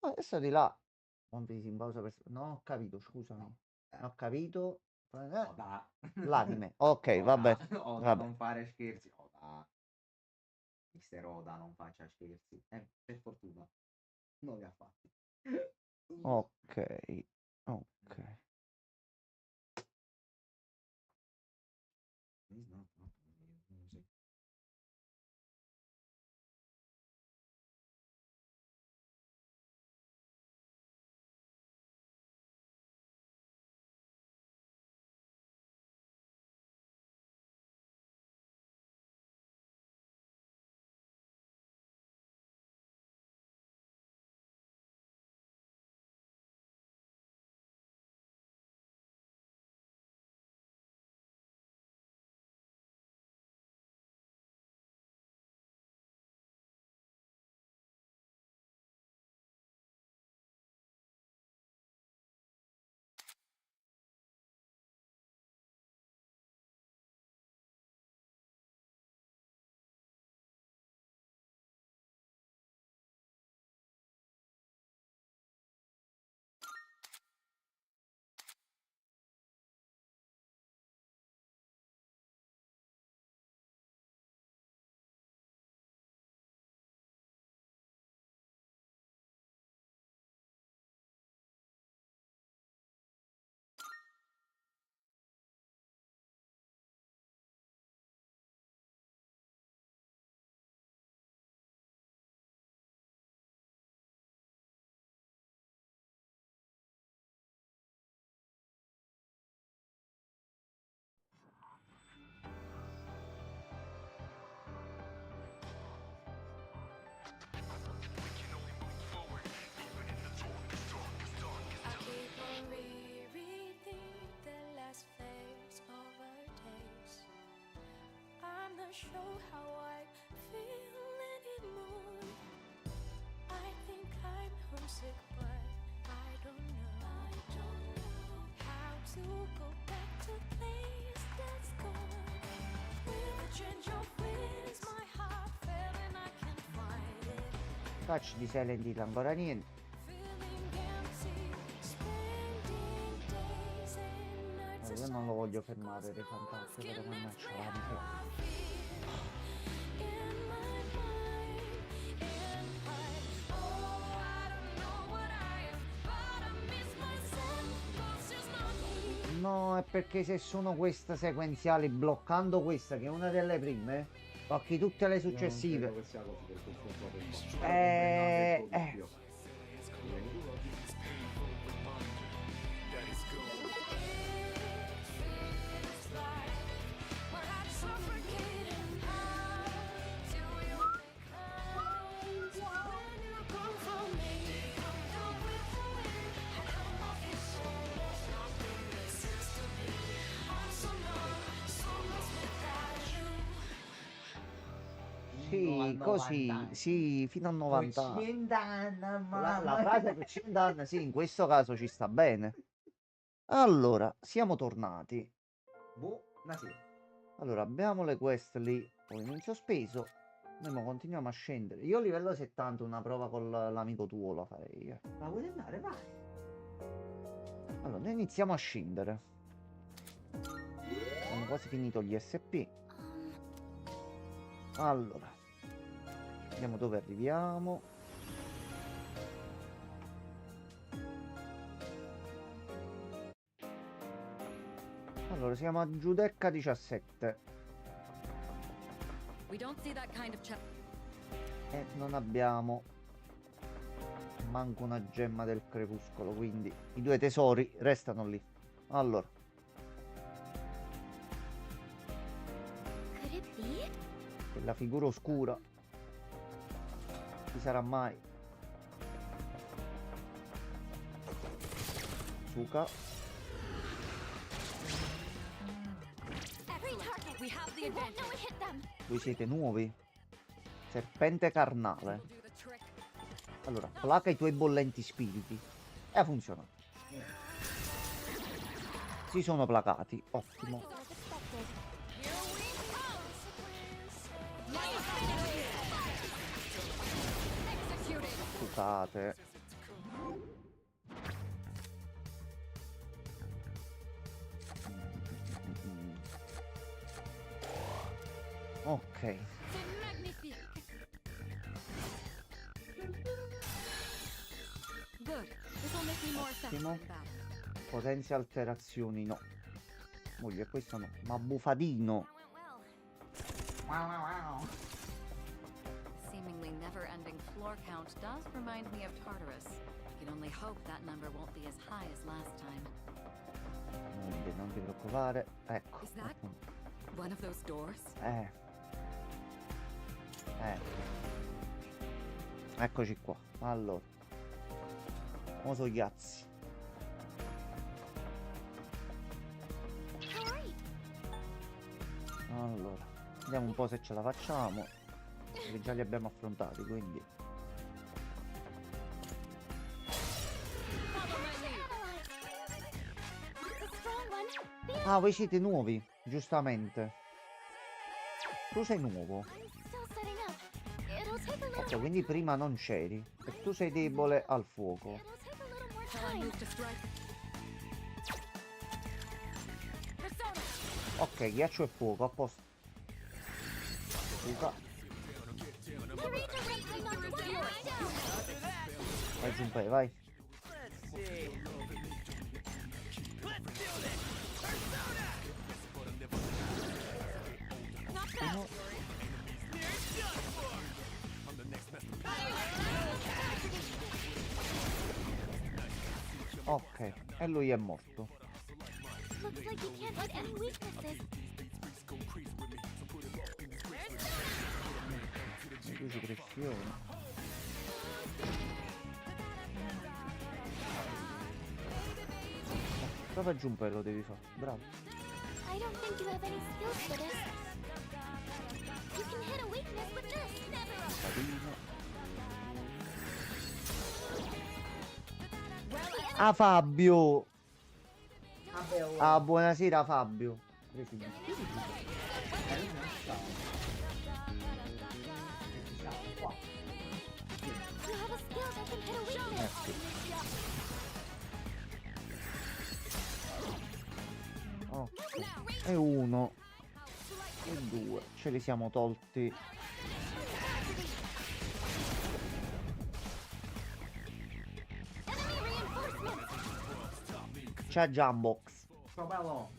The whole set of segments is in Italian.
Adesso di là. Compiti in pausa per... No, ho capito, scusami. No. Ho capito. Oda. L'anime. Ok, Oda, vabbè. Oda, Vabbè. non fare scherzi. Oda. Mister Oda, non faccia scherzi. Per fortuna. Non li ha fatti. Ok. Ok. Please not music. I keep on rereading the last phase of our days. I'm not sure how I feel anymore. I think I'm homesick, but I don't know how to go back to a place that's gone. With a change of winds, my heart fell and I can't find it. Touch di Silent Hill ancora niente. Feeling empty, spending days and nights Io in non lo voglio silence, fermare 'cause dei no words fantacci, però can mannaggia la explain miseria. how I feel in my mind. And I don't know what I am, but I miss myself, 'cause it's not me. No, è perché se sono queste sequenziali, bloccando questa, che è una delle prime, blocchi tutte le Io non credo successive. che sia così perché sto proprio qua. Però comprendo anche il tuo dubbio. Vieni tu oggi. Feels like my heart's suffocating. How do you think when you come for me? Come down with the wind. I don't know if it's so much, nothing makes sense to me. I'm so numb, so lost without you. Fino a Sì, 90 così, anni. sì, fino a 90 anni. 200 anni, La mamma. frase per 100 anni, sì, in questo caso ci sta bene. Allora, siamo tornati. Buonasera. Allora, abbiamo le quest lì, poi in sospeso. Noi mo continuiamo a scendere. Io a livello 70 una prova con l'amico tuo la farei. Ma vuoi andare? Vai. Allora, noi iniziamo a scendere. Abbiamo quasi finito gli SP. Allora, vediamo dove arriviamo. Allora, siamo a Giudecca 17 We don't see that kind of e non abbiamo manco una gemma del crepuscolo, quindi i due tesori restano lì. Allora, Could it be? quella figura oscura ci sarà mai? Suka. Every target. We have the They won't advantage. know it hit them. Voi siete nuovi? Serpente carnale. We'll do the trick. Allora, placa i tuoi bollenti spiriti. E ha funzionato. Si sono placati. Ottimo. As expected. Here we come. Executed. Scusate. Ok. C'est magnifique. Good. This will make me more effective Ottimo. in battle. Potenzia alterazioni, no. Moglie, questo no. Ma bufadino. Wow, wow, wow. Seemingly never-ending floor count does remind me of Tartarus. I can only hope that number won't be as high as last time. Quindi non ti preoccupare. Ecco. Is that- appunto. One of those doors? Eccoci qua. Allora. Oso Iazzi. Allora. Vediamo un po' se ce la facciamo. Perché già li abbiamo affrontati, quindi. Ah, voi siete nuovi, giustamente. Tu sei nuovo. Ok, quindi prima non c'eri. E tu sei debole al fuoco. Shall I move to strike? Persona! Ok, ghiaccio e fuoco, a posto. Fuga. Vai Junpei, vai. Uno. Ok, e lui è morto. Looks like you can't hit any weaknesses. Riduce pressione. Proprio a Junpei lo devi fare, bravo. I don't think you have any skills for this. You can hit a weakness with this. Padino. Well, Ah Fabio! Vabbè, oh. Ah, buonasera Fabio. Presi- Io non so. Ci siamo qua. you have a skill that can hit a weakness. sì. Ok. E uno. E due. Ce li siamo tolti. Enemy reinforcements. C'ha Jambox. Sto bello.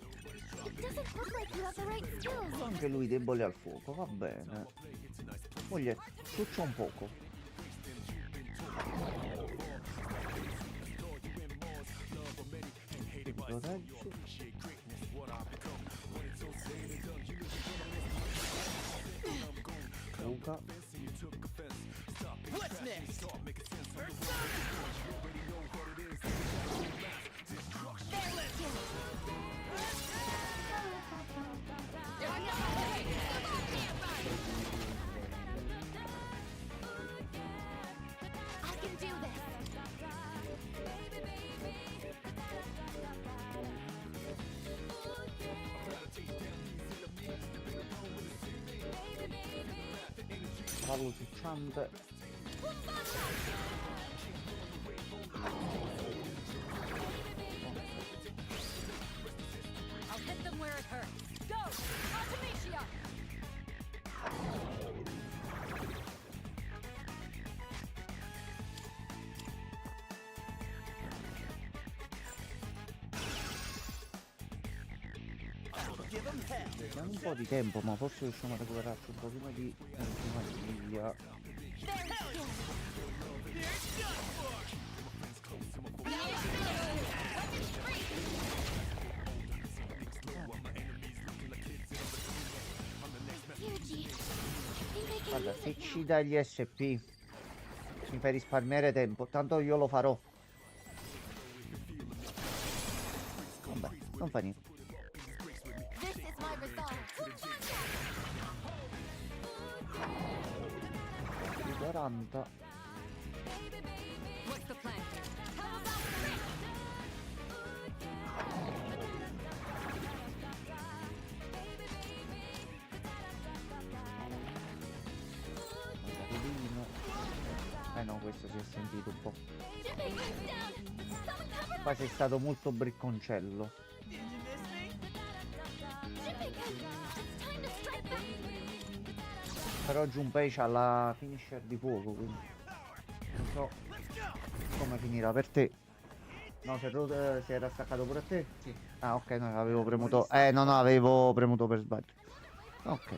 It doesn't look like you have the right skills. Anche lui debole al fuoco, va bene. Moglie, succia un poco. Ti proteggi. Fuga. I can do this. Bravo succiante. I'll hit them where it hurts. Go! Artemisia! Abbiamo un po' di tempo, ma forse riusciamo a recuperarci un pochino di magia. Yuji, I think I can Guarda, use se it ci now. dai gli SP mi fai risparmiare tempo, tanto io lo farò. Vabbè, non fa niente. This is my resolve. Di 40. What's the plan here? How about the ring? Mandarino. Eh no, questo si è sentito un po'. Shipping Qua sei stato molto bricconcello. Però Junpei c'ha la finisher di fuoco, quindi non so come finirà per te. No, si era staccato pure a te? Sì. Ah, ok, no, avevo premuto. No, no, avevo premuto per sbaglio. Ok.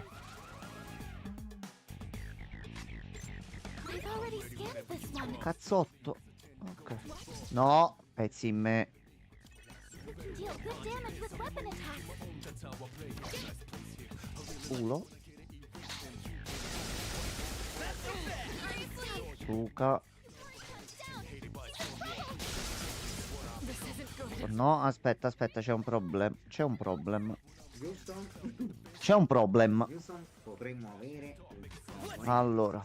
I've already scanned this one. Cazzotto. Ok. No, pezzi in me. You can deal good damage with weapon attacks. Culo. Suca. No, aspetta, c'è un problema. C'è un problema. Giusto? C'è un problema. Giusto? Potremmo avere... Allora.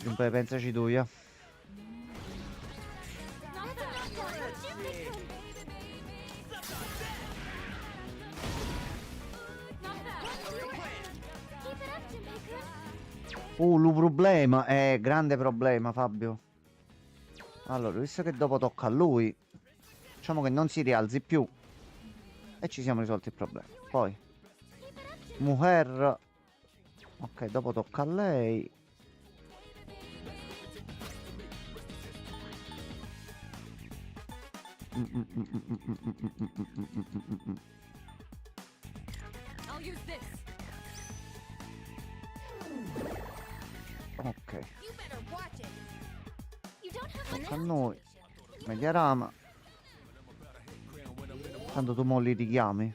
Dunque, pensaci tu, Not the knockdown from Jupiter. Not bad. Keep it up, Jupiter. Lu problema. Grande problema, Fabio. Allora, visto che dopo tocca a lui, diciamo che non si rialzi più. E ci siamo risolti il problema. Poi, Mujer. Ok, dopo tocca a lei. I'll use this. Ok, You better watch it. You don't have tocca a enough. noi. Mediarama. Tanto tu mo li richiami.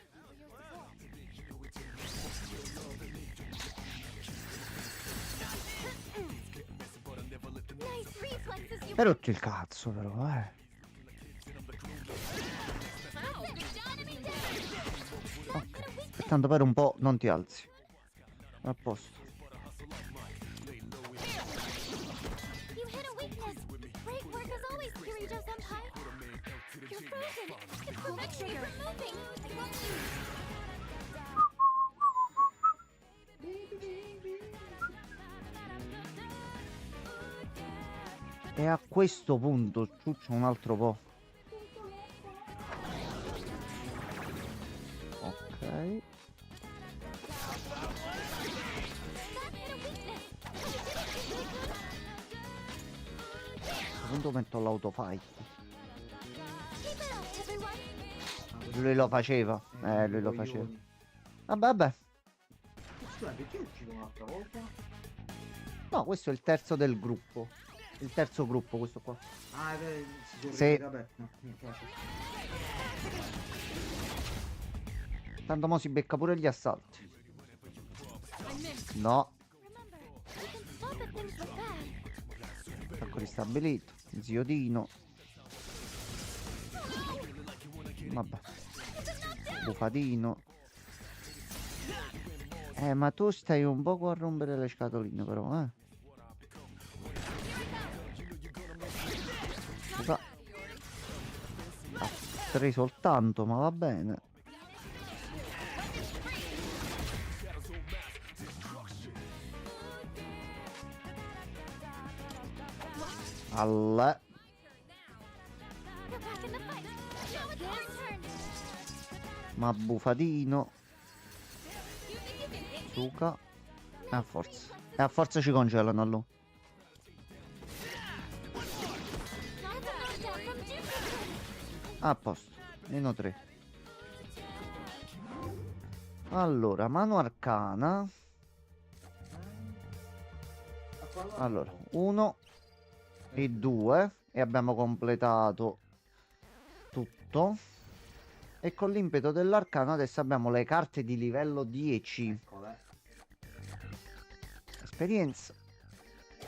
Nice reflexes, you. Hai rotto il cazzo però, Ow, good enemy down. Ok. Tanto per un po' non ti alzi. A posto. You hit a weakness. Great work as always, Kirito Senpai. You're frozen. It's preventing you from moving. I got you. E a questo punto ciuccio un altro po'. Ok. That hit a weakness. You did it, Jupiter. A questo punto metto l'autofight. Keep it up, everyone. Lui lo faceva. Lui lo faceva. Vabbè. Scusa, perché è uscito un'altra volta? No, questo è il terzo del gruppo. Il terzo gruppo, questo qua. Ah, si sono Sì. ripetuti, vabbè. No, niente, lascia. Tanto mo si becca pure gli assalti. No. Remember, you can stop at things with that. Attacco ristabilito. Zio Dino. Vabbè. Bufatino. Ma tu stai un po' a rompere le scatoline però, Bufa- Ah, 3 soltanto, ma va bene. Alla. You're back in the fight. Now it's our turn. Ma Bufatino. You think you can hit me? Suca. E a forza. E a forza ci congelano allora. Not the knockdown from Jupiter. A posto. Meno 3. Allora, mano arcana. Allora, 1 e 2. E abbiamo completato tutto. E con l'impeto dell'arcano adesso abbiamo le carte di livello 10. Eccole. Esperienza.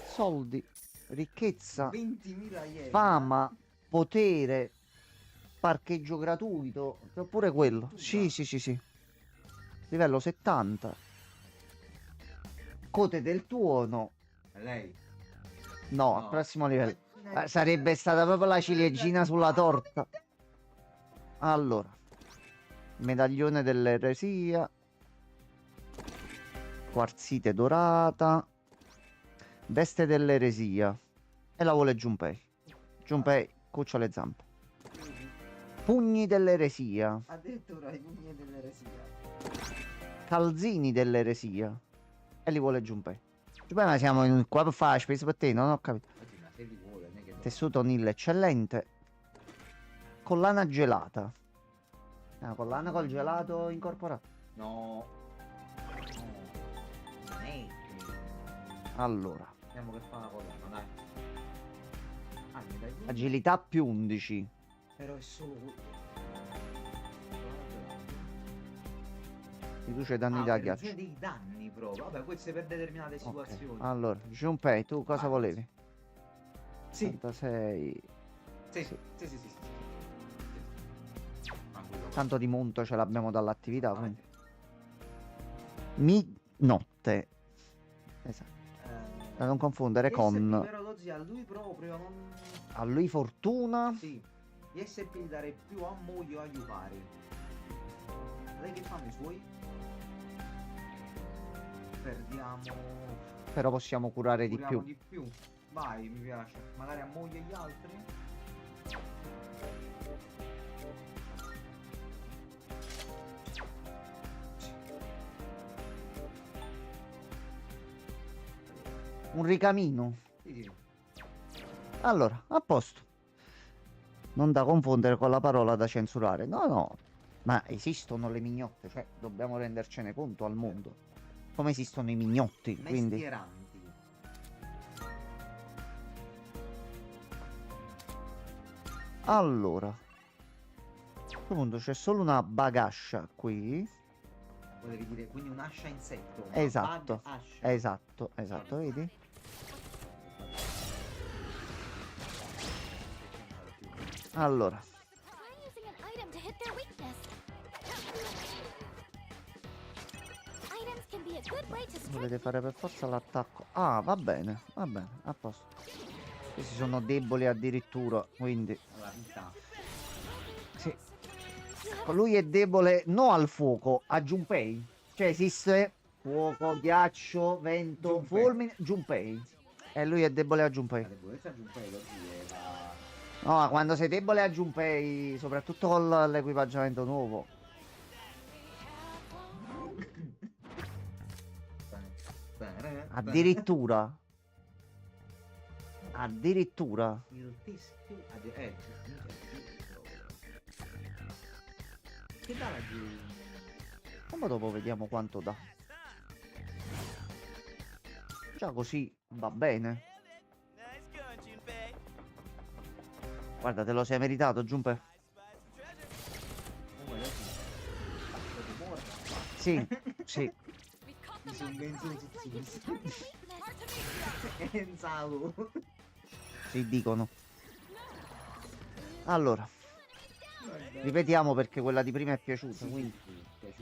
Soldi. Ricchezza. 20.000 yen. Fama. Potere. Parcheggio gratuito. Oppure quello. Sì, sì, sì, sì. Livello 70. Cote del tuono. Lei. No, al prossimo livello. Sarebbe stata proprio la ciliegina sulla torta. Allora. Medaglione dell'eresia. Quarzite dorata. Veste dell'eresia. E la vuole Junpei. Junpei, cuccia le zampe. Pugni dell'eresia. Addirittura i pugni dell'eresia. Calzini dell'eresia. E li vuole Junpei. Junpei, ma siamo qua per fare spesa per te, non ho capito. Oggi una serie di vuole, non è che Tessuto nil eccellente. Collana gelata. Una collana col gelato incorporato. No. Non è che... Allora, Vediamo che fa la collana, dai. Ah, mi dai due? agilità più 11. Però è solo... Riduce danni Ah, da per ghiaccio. ragione dei danni proprio. Vabbè, questo è per determinate Ok. situazioni. Allora, Junpei, tu cosa Vai. volevi? Sì. 86. Sì, Sì. sì, sì, sì, sì. Tranquillo. Tanto di monto ce l'abbiamo dall'attività, Vai. quindi. Notte. Esatto. Da non confondere SP con però Dozzi a lui proprio non... a lui fortuna. Sì. Gli SP dare più a moglie o aiutare. Lei che fanno i suoi? Perdiamo... Però possiamo curare di curiamo più. di più. Vai, mi piace. Magari a moglie e gli altri? Un ricamino. Sì, sì. Allora, a posto. Non da confondere con la parola da censurare. No, no. Ma esistono le mignotte, cioè dobbiamo rendercene conto al mondo. Come esistono i mignotti, quindi. Mestieranti. Allora. A questo punto c'è solo una bagascia qui. Volevi dire, quindi un'ascia insetto. Una Esatto. bug ascia. Esatto, vedi? Allora, Try using an item to hit their weakness. Items can be a good way to volete strengthen. fare per forza l'attacco. Ah, va bene, a posto. Questi sono deboli addirittura, quindi. La vita. Sì. Lui è debole non al fuoco, a Junpei. Cioè esiste fuoco, ghiaccio, vento, Junpei. fulmine, Junpei. E lui è debole a Junpei. La debolezza aggiunta Dozzi è la... No, quando sei debole a Junpei, soprattutto con l'equipaggiamento nuovo. Addirittura. Addirittura. Il teschio... Che dà la G? Ma dopo vediamo quanto dà. Già così va bene. Guarda, te lo sei meritato, Junpei. Comunque Dozzi... morta. Sì, sì. Mi sono pensato tutti. Weakness. Pensavo. Si dicono. Allora, ripetiamo perché quella di prima è piaciuta. Quindi You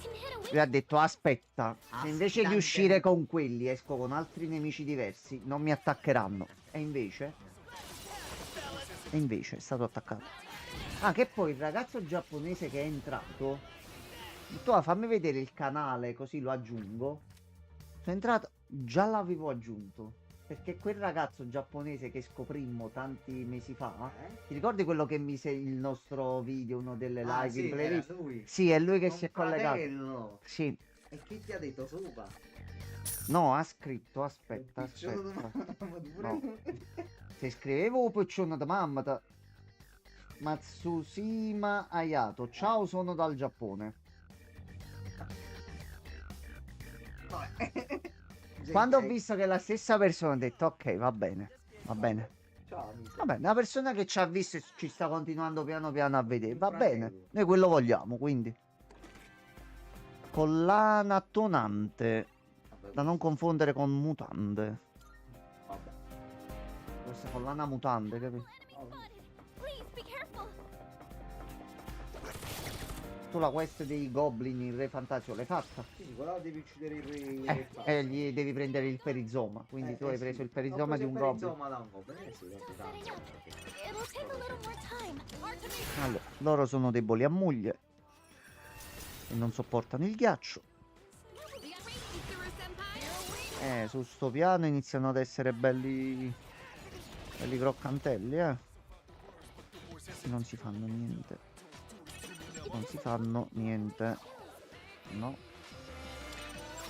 can hit a lui ha detto aspetta, se invece di Aspetta. uscire con quelli esco con altri nemici diversi, non mi attaccheranno. E invece è stato attaccato. Ah, che poi il ragazzo giapponese che è entrato, tu fammi vedere il canale così lo aggiungo. Sono entrato, già l'avevo aggiunto. Perché quel ragazzo giapponese che scoprimmo tanti mesi fa, ti ricordi quello che mise il nostro video, uno delle live in Sì, era playlist? lui. Sì, è lui che Un si è collegato. fratello. Sì, E chi ti ha detto sopra? no, ha scritto, aspetta, Piccione di aspetta. mamma, pure No. lui. Se scrivevo piccione da mamma, Matsushima Ayato, ciao, sono dal Giappone. Vabbè. Quando ho Gente, visto che è la stessa persona ho detto ok, va bene, va bene. Ciao amico. Va bene, una persona che ci ha visto e ci sta continuando piano piano a vedere, Un va bene, fratello. noi quello vogliamo, quindi. Collana tonante, Vabbè, da non confondere con mutande. vabbè. Questa collana mutante, capito? Please be careful. Tu la quest dei goblin, il re fantasio, l'hai fatta? Sì, quella devi uccidere il re. E gli devi prendere il perizoma, quindi tu hai preso sì. il perizoma di un goblin. Perizoma da un goblin. Sì, Still vabbè, setting dai. up. It'll take a little more time. Allora, loro sono deboli a moglie e non sopportano il ghiaccio. Su sto piano iniziano ad essere belli Belli croccantelli, non si fanno niente. Non si fanno niente. No.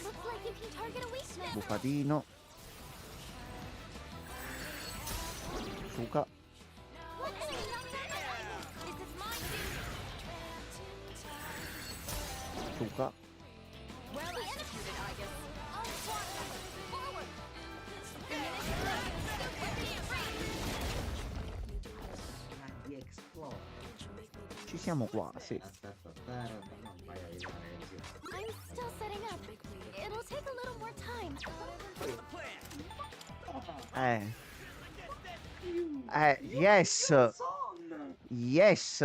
Looks like you can target a weakness. Bufatino. Suka. What enemy knocked down my idol? This is my duty. Suka. Well executed, Aegis. All squadrons, forward. Immediate Di explode. Ci siamo quasi. Aspetta, non vai a aiutare così. I'm still setting up. It'll take a little more time. Yes. Yes.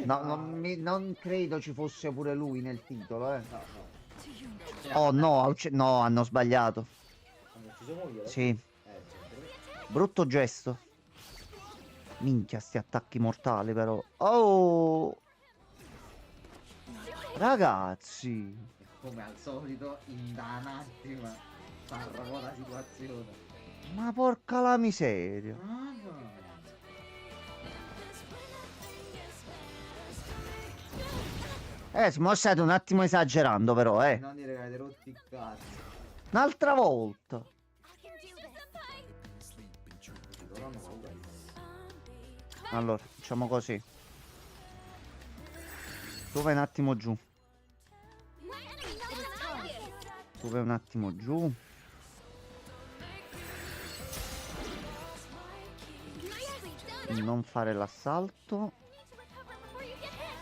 No, non credo ci fosse pure lui nel titolo, No, no. Oh no, no, hanno sbagliato. Hanno ucciso moglie? Sì, Certo. brutto gesto. Minchia, sti attacchi mortali però. Oh! Ragazzi. E come al solito, in da un attimo, salvò la situazione. Ma porca la miseria. Ah, no. Mo state un attimo esagerando però, Non dire che avete rotti il cazzo. Un'altra volta. I can do this. Loro hanno paura di me. Allora, facciamo così. Tu vai un attimo giù. My enemy knocked down my idol. Tu vai un attimo giù. Nicely done. Non fare l'assalto. Need to recover before you get hit.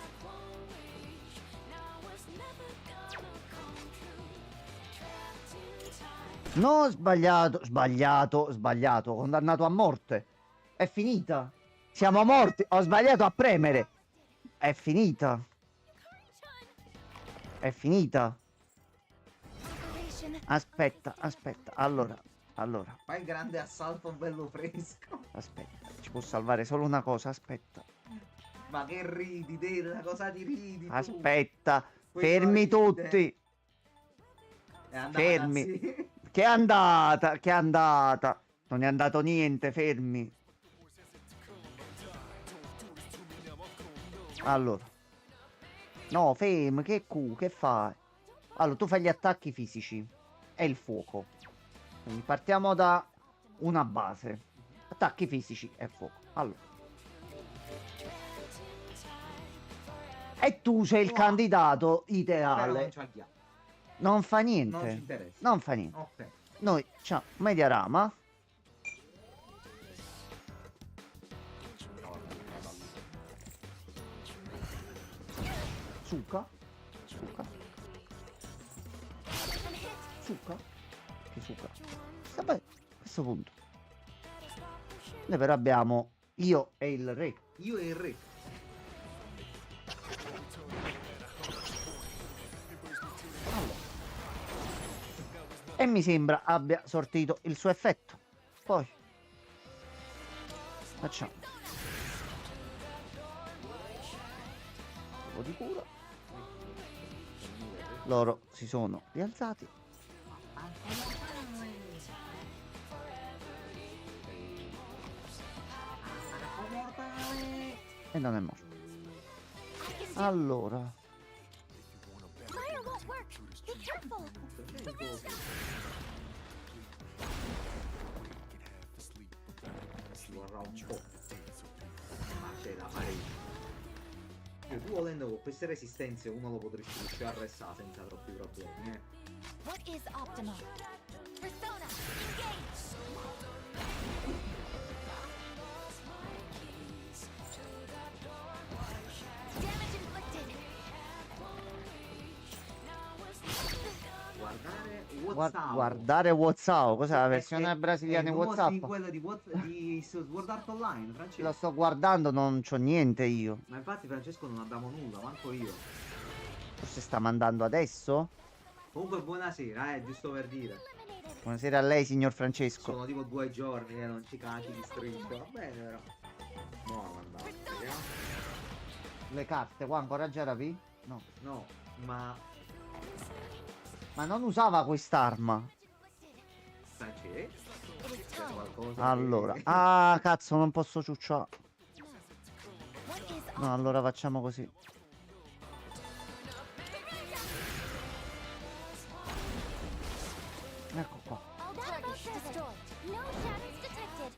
No, sbagliato, sbagliato, sbagliato. Condannato a morte. È finita. Siamo morti. Ho sbagliato a premere. È finita. È finita. Operation. Aspetta, aspetta. Allora, Fai il grande assalto bello fresco. aspetta. Ci può salvare solo una cosa. Aspetta. Ma che ridi, Della, cosa ti ridi tu? Aspetta. Questo Fermi ride. tutti. È andata, Fermi. sì. Che è andata? Che è andata? Non è andato niente, fermi. Allora. No, fermi, che fai? Allora, tu fai gli attacchi fisici e il fuoco. Quindi partiamo da una base. Attacchi fisici e fuoco. Allora. E tu sei il Wow. candidato Però ideale. non c'ha ghiaccio. Non fa Non ci niente. interessa. Non fa niente. Ok. Noi c'ha Mediarama. Suka. Suka. Suka. Che Suka? Vabbè, a questo punto. Noi però abbiamo io e il re. Io e il re. E mi sembra abbia sortito il suo effetto. Poi facciamo un po' di cura. Loro si sono rialzati. E non è morto. Allora, Fire won't work. Be careful. Ci vorrà un po'. Ma c'è da fare. Tu volendo con queste resistenze uno lo potresti riuscire a arrestare senza troppi problemi, eh. What is optimal? Persona, engage. Damage inflicted. Guardare WhatsApp. guardare WhatsApp. Cos'è la versione brasiliana di Di WhatsApp? quello di Sword Art Online, Francesco. Lo sto guardando, non c'ho niente io. Ma infatti Francesco non abbiamo nulla, manco io. Forse sta mandando adesso? Comunque buonasera, giusto per dire. Eliminated. Buonasera a lei, signor Francesco. Sono tipo 2 giorni che non ci cacci di striscio. Va bene però. No, guardate, vediamo. Le carte, qua ancora Jaravi? No. No, ma Ma non usava quest'arma. Francesco, It is c'è time. qualcosa Allora, che- ah, cazzo, non posso ciucciare. What is No, allora facciamo così. Ecco qua. all targets destroyed? No shadows detected.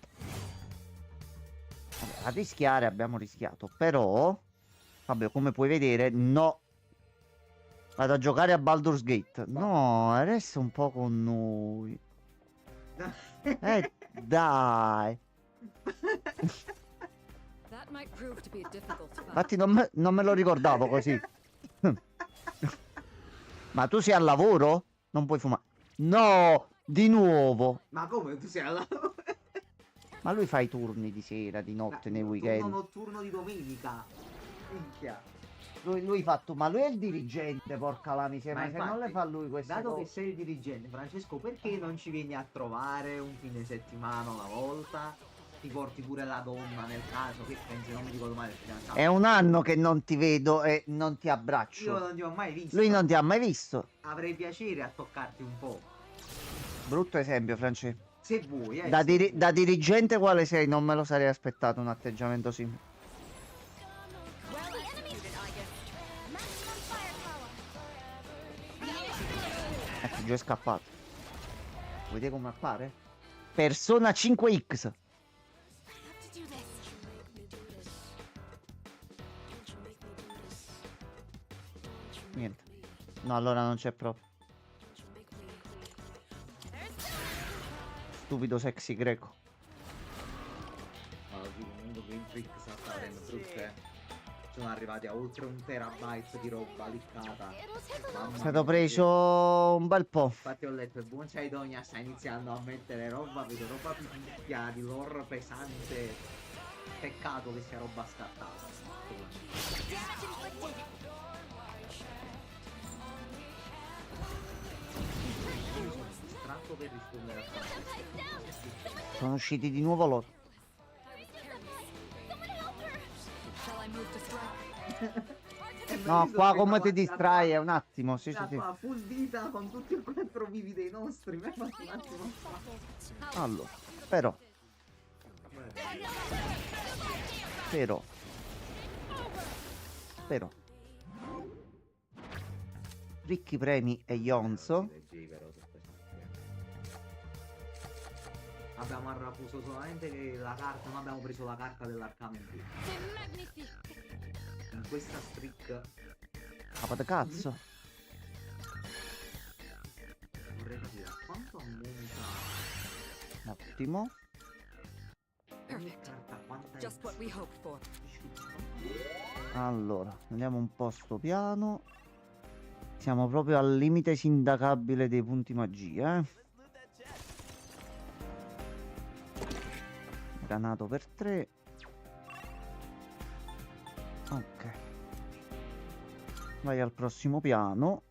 Vabbè, a rischiare abbiamo rischiato, però, vabbè, come puoi vedere, no. Vado a giocare a Baldur's Gate. No, resta un po' con noi. Dai. That might prove to be a difficult fight. Infatti non me lo ricordavo così. Ma tu sei al lavoro? Non puoi fumare. No, di nuovo. Ma come tu sei alla... Ma lui fa i turni di sera, di notte, nei Turno weekend. notturno di domenica. Minchia. Lui fa tu, ma lui è il dirigente, porca la miseria. Ma se non infatti, le fa lui queste dato che cose. sei il dirigente, Francesco, perché non ci vieni a trovare un fine settimana una volta? Ti porti pure la donna nel caso, che pensi non mi ricordo mai del fidanzato. È un anno che non ti vedo e non ti Io abbraccio. non ti ho mai visto. Lui non ti ha mai visto. Avrei piacere a toccarti un po'. Brutto esempio, Francesco. Se vuoi, Da, se vuoi. da dirigente quale sei? Non me lo sarei aspettato un atteggiamento simile. Well executed, Aegis. Maximum firepower. Ecco, già è scappato. Vedete come appare? Persona 5X. I have to do this. Niente. No, allora non c'è proprio. Stupido sexy greco. Allora, sì, comunque Game Freak sta facendo brutte. Sono arrivati a oltre 1 terabyte di roba liccata. It'll take a Mamma long È stato mia, preso un bel po'. Infatti ho letto il buon Chaidonia sta iniziando a mettere roba, vedo roba più picchia di lore pesante. Peccato che sia roba scattata. damage inflicted. Io sono distratto per rispondere a questo. Sono usciti di nuovo loro. Shall I move to strike? No, qua come ti distrai? È un attimo. Sì, sì, sì. Qua full vita con tutti e 4 vivi dei nostri. Mi ha fatto un attimo fa. Allora, però. Però. Ricchi premi e Yonzo. Abbiamo arrafuso solamente che la carta, non abbiamo preso la carta dell'arcano in più. C'est magnifique. In questa streak Capa da cazzo. vorrei capire a quanto ammonta Un attimo. ogni Perfect. carta, quanta Just what we hoped for. Allora, andiamo un po' sto piano. Siamo proprio al limite sindacabile dei punti magia, Granato per 3. Ok. Vai al prossimo piano.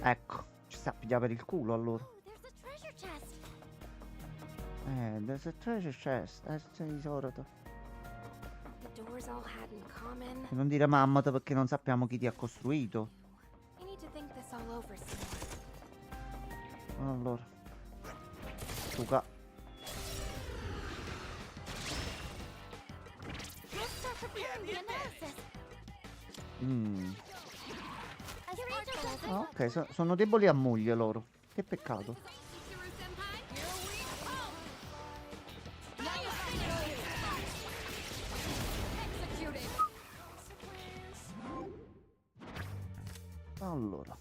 Ecco, ci sta a pigliare per il culo allora. Oh, there's a treasure chest. There's a treasure chest. Sei di solito. The doors all had in common. E non dire mamma perché non sappiamo chi ti ha costruito. I need to think this all over some more. Allora. Suca. Let's start preparing the analysis. As Kirito does Ah, ok, sono deboli a moglie loro. Che peccato. Allora.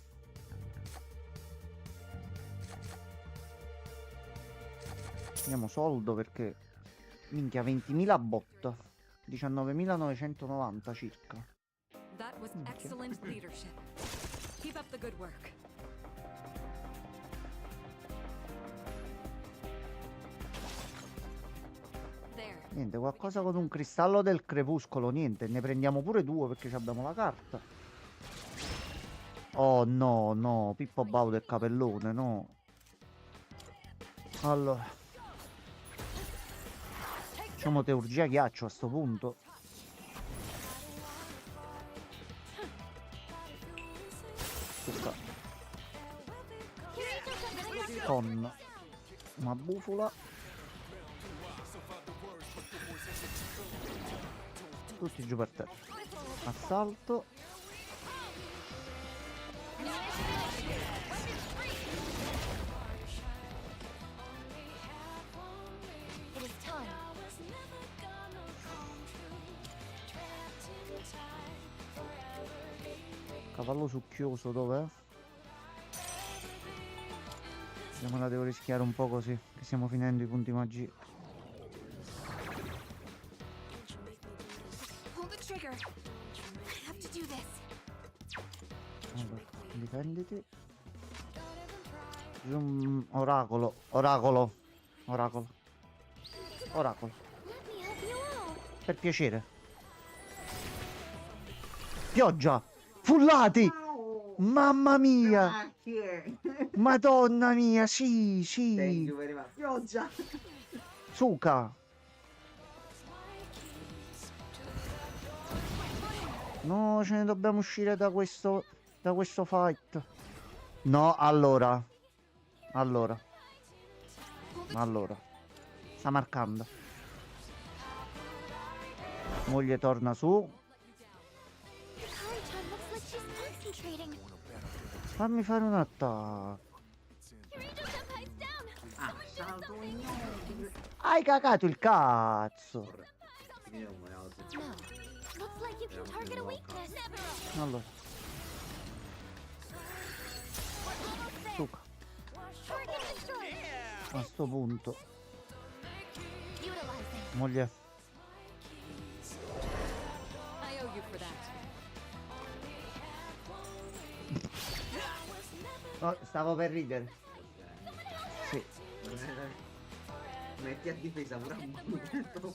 Andiamo soldo perché minchia 20.000 bot. 19.990 circa. That was Okay. excellent leadership. Keep up the good work. There. Niente, qualcosa con un cristallo del crepuscolo. Niente, ne prendiamo pure 2 perché ci abbiamo la carta. Oh no, no, Pippo Baudo e Capellone, no. Allora. Facciamo teurgia ghiaccio a sto punto. Succa. Kirito does con una bufola. Tutti giù per terra. Assalto. It is time. Cavallo succhioso dov'è? Io me la devo rischiare un po' così, che stiamo finendo i punti magia. Pull the trigger. I have to do this. Allora, difenditi. Oracolo, oracolo, oracolo, oracolo. Let me help you out. Per piacere. Pioggia! Fullati! Mamma mia! Grazie. Madonna mia, sì, Thank sì. you very much. Pioggia. Suca. No, ce ne dobbiamo uscire da questo fight. No, allora. Allora. Sta marcando. Moglie torna su. Kaori-chan looks like she's concentrating. Fammi fare un attacco. Kirito Senpai's down. Ah, salto in Hai cagato il cazzo. No. Looks like you can target a weakness. Never. Allora, suca. Target destroyed. A sto punto. Utilizing. Moglie. I owe you for that. No, stavo per ridere. Sì. Metti a difesa pure un momento.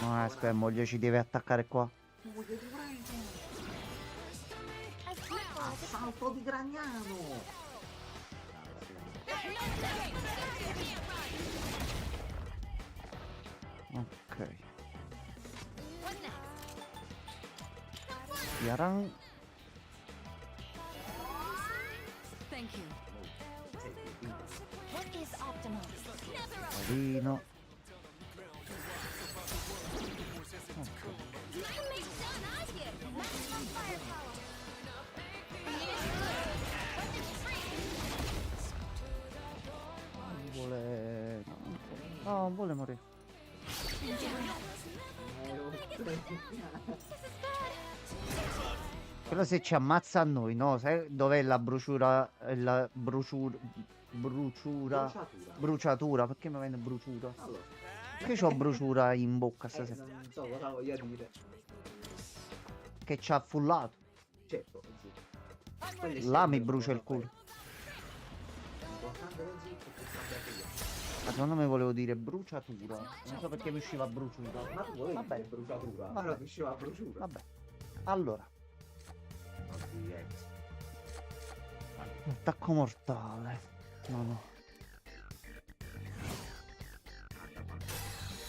No, aspetta, moglie ci deve attaccare qua. As careful as it Salto di Gragnano. Ok. What next? Yaran. Thank you. What is optimal? Never. Carino. You can make done as yet. Maximum firepower. Vuole. No, non vuole morire. Quello se ci ammazza a noi, no? Sai dov'è la bruciura? La bruciura. Bruciatura. Perché mi viene bruciura? Allora, Perché c'ho bruciura in bocca stasera? non so cosa voglia dire. Che ci ha affullato. Certo, sì. Quelli Là mi sempre brucia il sono culo. L'importante lo zitto che cambiate io. Ma secondo me volevo dire bruciatura. Non so perché mi usciva bruciura. Ma tu volevi Vabbè. dire bruciatura? Vabbè. Allora diceva bruciura. Vabbè. Allora, Oddio, ex. attacco mortale. No, no.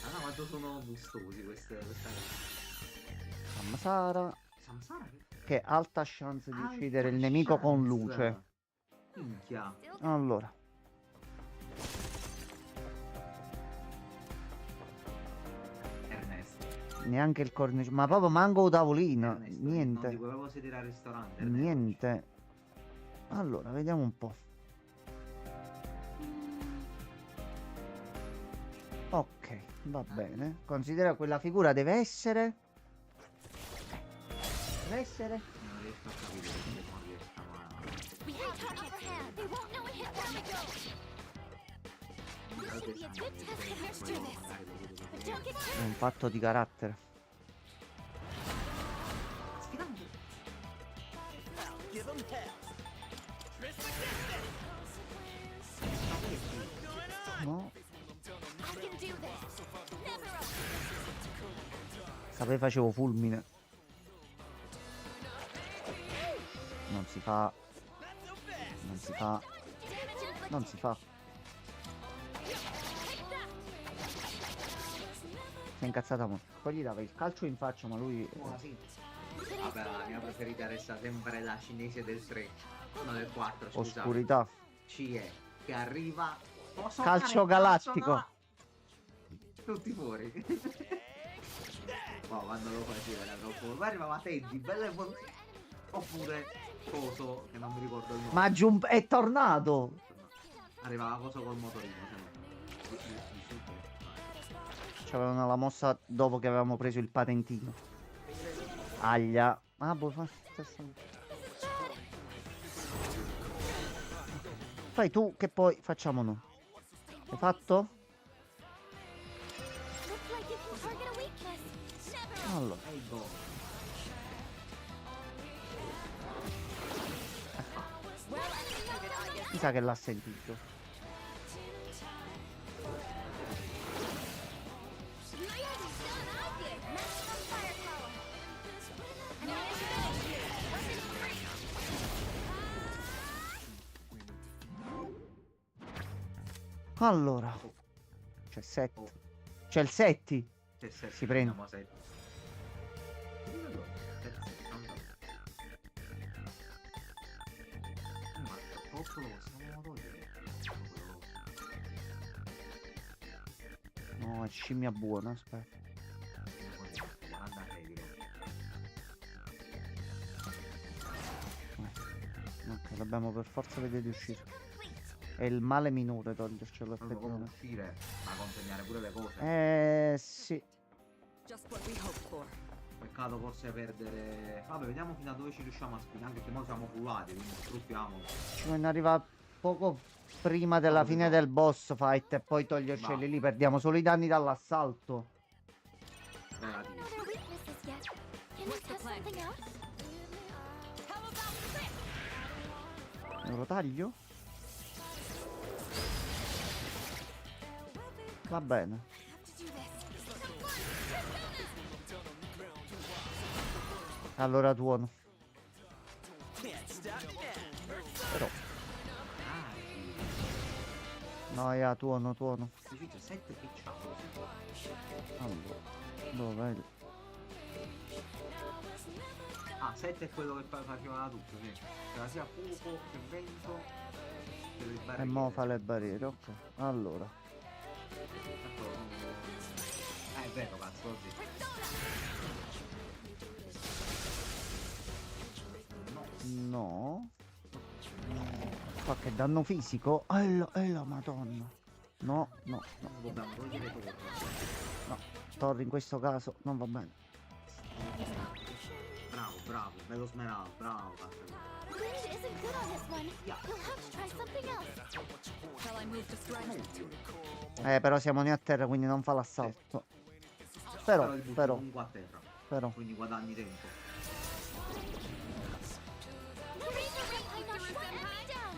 Ah no, quanto sono gustosi questa Samsara. Samsara Che ha alta chance di Alta uccidere il nemico con chance. luce. Minchia. Allora. Ernesto. Neanche il cornice. Ma proprio manco tavolino. Ernesto, Non ti Niente. puoi proprio sedere al ristorante. Ernesto. Niente. Allora, vediamo un po'. Ok, va bene. Considera quella figura deve essere. Deve essere. Non riesco a capire perché non riescamo a... We have the upper hand. They won't know it hit them. This should be a good test of your strength. But don't get È un fatto di carattere. No, I can do this. Never up. sapevo facevo fulmine. Non si fa. Non si fa. Non si fa. Si è incazzata mo. Poi gli dava il calcio in faccia, ma lui. Oh, sì. Vabbè, la mia preferita resta sempre la cinese del 3. No, del 4, scusate. Oscurità. CE. che arriva. Posso Calcio fare galattico. no? Tutti fuori. Ma quando lo faceva era troppo. Poi arrivava Teddy, belle oppure Coso, che non mi ricordo il nome. Ma è tornato. Arrivava Coso col motorino, se no. C'avevano la mossa dopo che avevamo preso il patentino. Aglia. Ah, boh, fai tu che poi facciamo noi. Hai fatto? Looks like it can target a weakness. Never. Allora. E il gol. Well, enemy knocked out. Mi sa che l'ha sentito. Allora. C'è 7. C'è il Setti. Si prende. Andiamo a sette. Ma troppo lo possiamo togliere. No, è scimmia buona, aspetta. 46 direi. Ok, dobbiamo per forza vedere di uscire. È il male minore togliercelo Proprio come effettivamente. uscire, ma consegnare pure le cose. Sì. Just what we hoped for. Peccato forse perdere. Vabbè, vediamo fino a dove ci riusciamo a spingere. Anche che noi siamo fullati, quindi sfruttiamo. Ci viene arriva poco prima della fine del boss fight e poi toglierceli lì. Perdiamo solo i danni dall'assalto. Relativi. Not our weaknesses yet. Can we test something out? How about this? Lo taglio? Va bene. To do this. Allora tuono. Però. Ah, No, ya, tuono. sì. C'è 7 che c'ha. Allora. Dov'è? Ah, 7 è quello che faceva tutto, sì. C'era sia fuoco che vento. Che le E barriere. mo fa le barriere, ok. Allora. È vero, cazzo, così. No. Qualche danno fisico? La madonna. No. Dobbiamo togliere tutto. No. Torri in questo caso non va bene. Bravo, bello smeraldo, bravo. Wind isn't good on this one. You'll have to try something else. Shall I move to strike? Però siamo lì a terra, quindi non fa l'assalto. Però, li butti però, comunque a terra, però. quindi guadagni tempo. I got shot and down.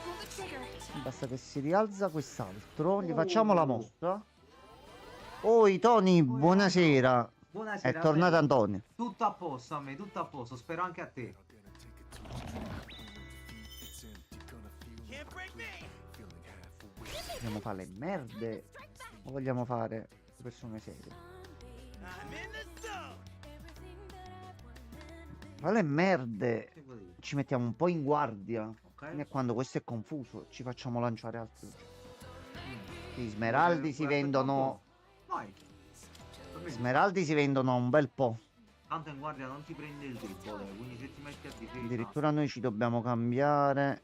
Pull the trigger. Basta che si rialza quest'altro. Gli facciamo la mossa. Oi Tony, buonasera. Buonasera. È tornato Antonio. Tutto a posto a me, tutto a posto, spero anche a te. Vogliamo fare le merde o vogliamo fare le persone serie? Fa le merde. Che vuol dire? Ci mettiamo un po' in guardia. Ok. E quando questo è confuso ci facciamo lanciare altri. Gli smeraldi si vendono. Vai. Gli smeraldi si vendono a un bel po'. Tanto in guardia non ti prende il debole, quindi se ti metti a difesa. Addirittura noi ci dobbiamo cambiare.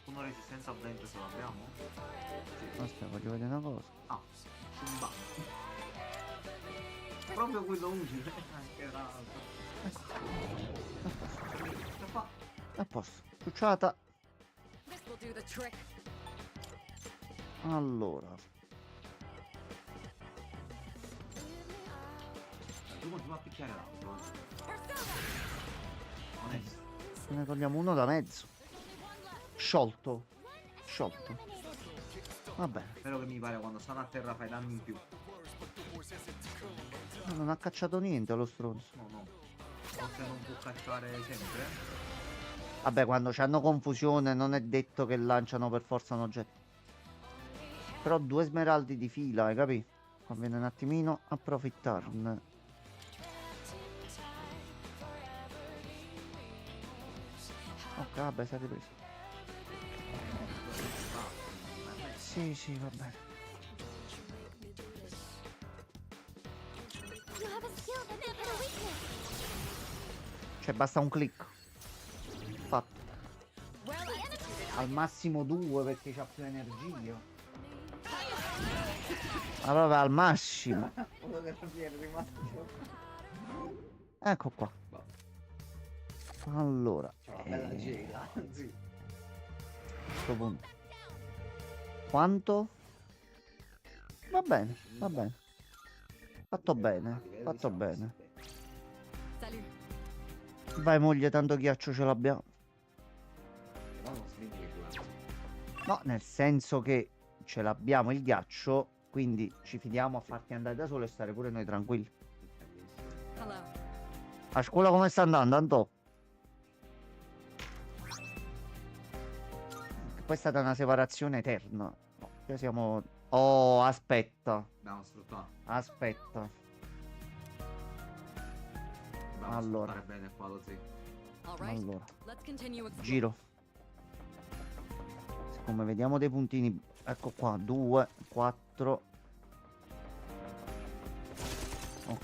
Una resistenza a vento ce l'abbiamo? Sì. Aspetta, voglio vedere una cosa. Ah, un ba. Proprio quello utile. Anche l'altro. Che fa? A posto. Ciucciata. This will do the trick. Allora. Tu continua a picchiare l'altro. Onesto. Se ne togliamo uno da mezzo. Sciolto. Va bene. Spero che mi pare quando stanno a terra fai danni in più. Non ha cacciato niente lo stronzo. No. Forse non può cacciare sempre. Vabbè, quando c'hanno confusione non è detto che lanciano per forza un oggetto. Però 2 smeraldi di fila, hai capito? Conviene un attimino approfittarne. Ok, vabbè, si è ripreso. Sì, sì, va bene. You have a skill that can hit a weakness. Cioè, basta un click. Fatto. The enemy Al massimo 2 perché c'ha più energia. Ma proprio al massimo. Quello che non viene rimasto. Ecco qua. Allora, C'è una bella gela, anzi. a questo punto. Quanto? Va bene, va bene. Fatto bene, fatto bene. Salut. Vai moglie, tanto ghiaccio ce l'abbiamo. Però non smentirla. No, nel senso che ce l'abbiamo il ghiaccio, quindi ci fidiamo a farti andare da solo e stare pure noi tranquilli. Hello. A scuola come sta andando, Anto? Poi è stata una separazione eterna. No, qui siamo... Oh, aspetta, Dobbiamo sfruttare. aspetta. Dobbiamo Allora. sfruttare bene qua lo zio. All right. Allora, Let's continue exploring. giro. Siccome vediamo dei puntini, ecco qua, 2, 4. Ok.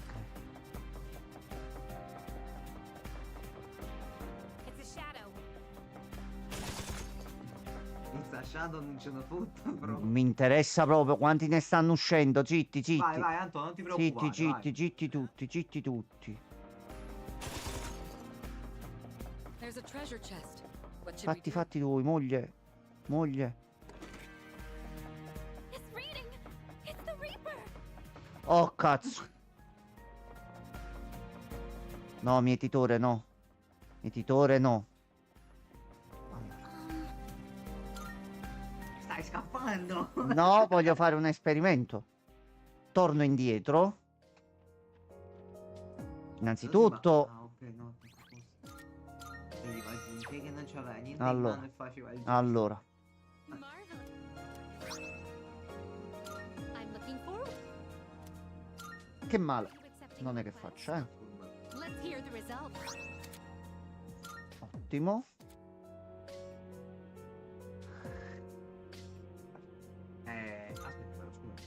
It's a shadow. In sta shadow non ce ne foto, bro. Mi interessa proprio quanti ne stanno uscendo. Zitti, zitti. Vai, vai, Anto, non ti preoccupare. Zitti, zitti, zitti tutti, zitti tutti. There's a treasure chest. What should we Fatti, do? fatti lui, moglie. Moglie. It's reading. It's the Reaper. Oh, cazzo. No, mietitore, no. Mietitore, no. Stai scappando. No, voglio fare un esperimento. Torno indietro. Innanzitutto, Ah, ok, no. Vedi, vai giù, te che non c'aveva niente Allora. in mano e faceva il giro. allora, Marvelous. I'm looking forward che male. to accepting Non è your che request. faccia, eh. Let's hear the results. Ottimo. Aspetta, però, scusa.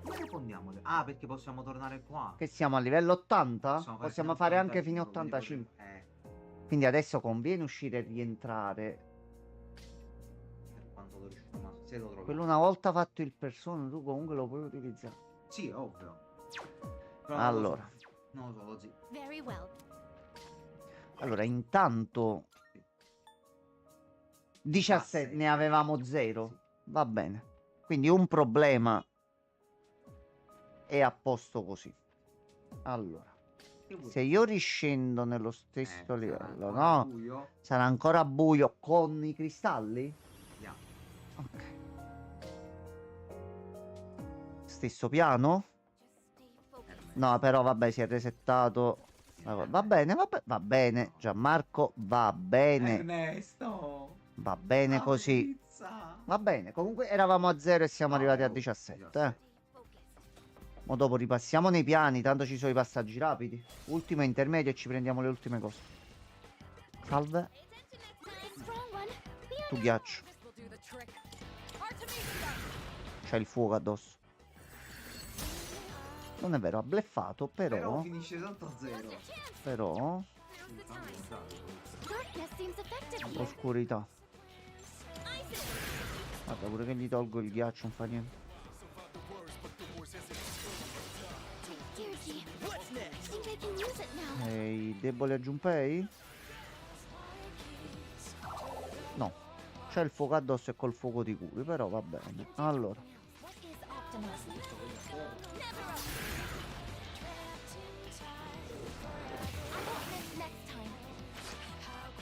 Come rispondiamo? Ah, perché possiamo tornare qua. Che siamo a livello 80? fare Possiamo fino a fare anche 85, fino a quindi 85. potremmo- Quindi adesso conviene uscire e rientrare. Per quanto lo riusciamo, ma se lo troviamo. Quello una volta fatto il persona, tu comunque lo puoi utilizzare. Sì, ovvio. Però Allora. non lo so, lo zio. Very well. Allora, intanto 17 ne avevamo 0. Va bene. Quindi un problema è a posto così. Allora, Che vuoi? se io riscendo nello stesso Sarà livello, ancora no? buio. Sarà ancora buio con i cristalli? Vediamo. Ok. Stesso piano? Just stay focused. No, però vabbè, si è resettato. Va bene, va bene. Gianmarco, va bene. Ernesto. Va bene La così. pizza. Va bene, comunque eravamo a 0 e siamo arrivati a oh, 17. Stay focused. Ma dopo ripassiamo nei piani, tanto ci sono i passaggi rapidi. Ultimo e intermedio e ci prendiamo le ultime cose. Salve, Pay attention next time. A strong one. Be on tu the ghiaccio. This will do the trick. Artemisia! C'è il fuoco addosso. Non è vero, ha bleffato, Però però... finisce sotto a zero. Però... Now's the time. Darkness seems effective here. Oscurità. Isis. Guarda, pure che gli tolgo il ghiaccio, non fa niente. Deirdre. I think I can use it now. Ehi, debole a Junpei? No. C'è il fuoco addosso e col fuoco di curi, però va bene. Allora, What is Optimus? Never. I won't miss next time. Down.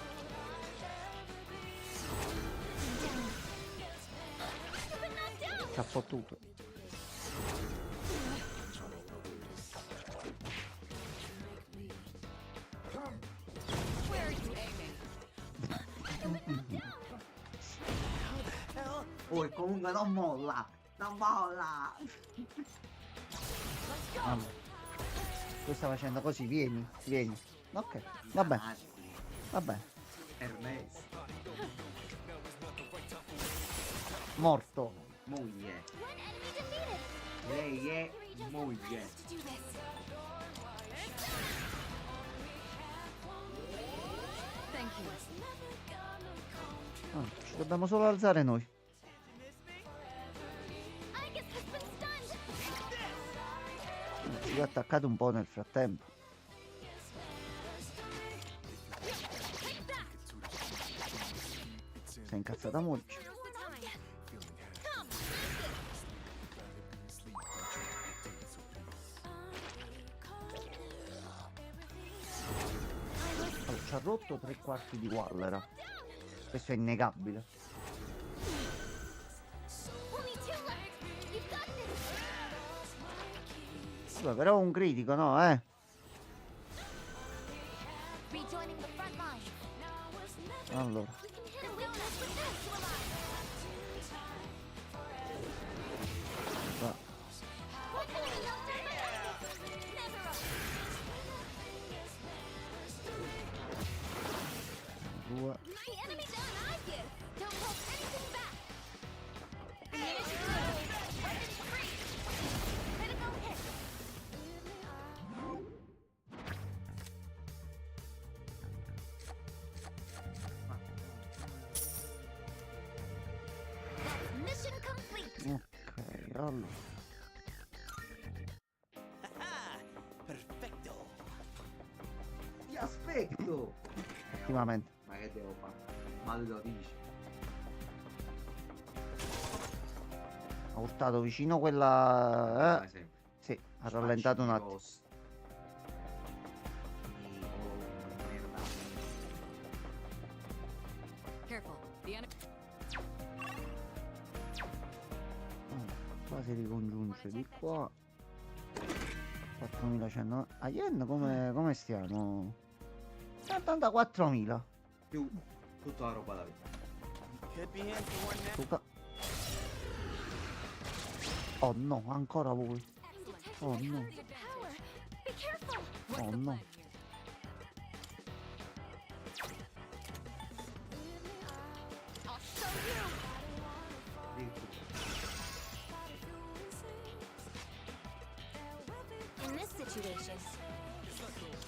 You've been knocked down. ci ha fottuto. Where are you aiming? Oh, e comunque non molla. Non molla. Allora. Tu stai facendo così, vieni, vieni. Ok, va bene, va bene. Hermes. Morto. Moglie. One enemy defeated. Lei è Kirito moglie. has to do this. Thank you. Ah, ci dobbiamo solo alzare noi. Aegis has been stunned. Ci ho attaccato un po' nel frattempo. Si è incazzata molto. Come. Allora, ci ha rotto 3/4 di Wallera. Questo è innegabile. Only two left. You've got this. Vabbè, però un critico, no, Rejoining the front line. Allora, We can hit a weakness with this. va. One enemy knocked out by Aegis. Never up. 2. The enemy down Aegis. Don't hold anything back. Immunity clear. Weapons free. Critical hit. That's mission complete. Ok, allora. Perfetto. Ti aspetto. Effettivamente. Ma che devo fare? Ma lo dici. Ha urtato vicino quella. Come sempre. Sì, ha rallentato un attimo. Grossi. Merda. Careful. The enemy. Qua si ricongiunge di qua. 4100. A Yen come stiamo? 74.000. Più tutta la roba da vita. Could be in for one now. Luca. Oh no, ancora voi. Oh no, Power. Be careful. oh no. I'll show you. In this situation,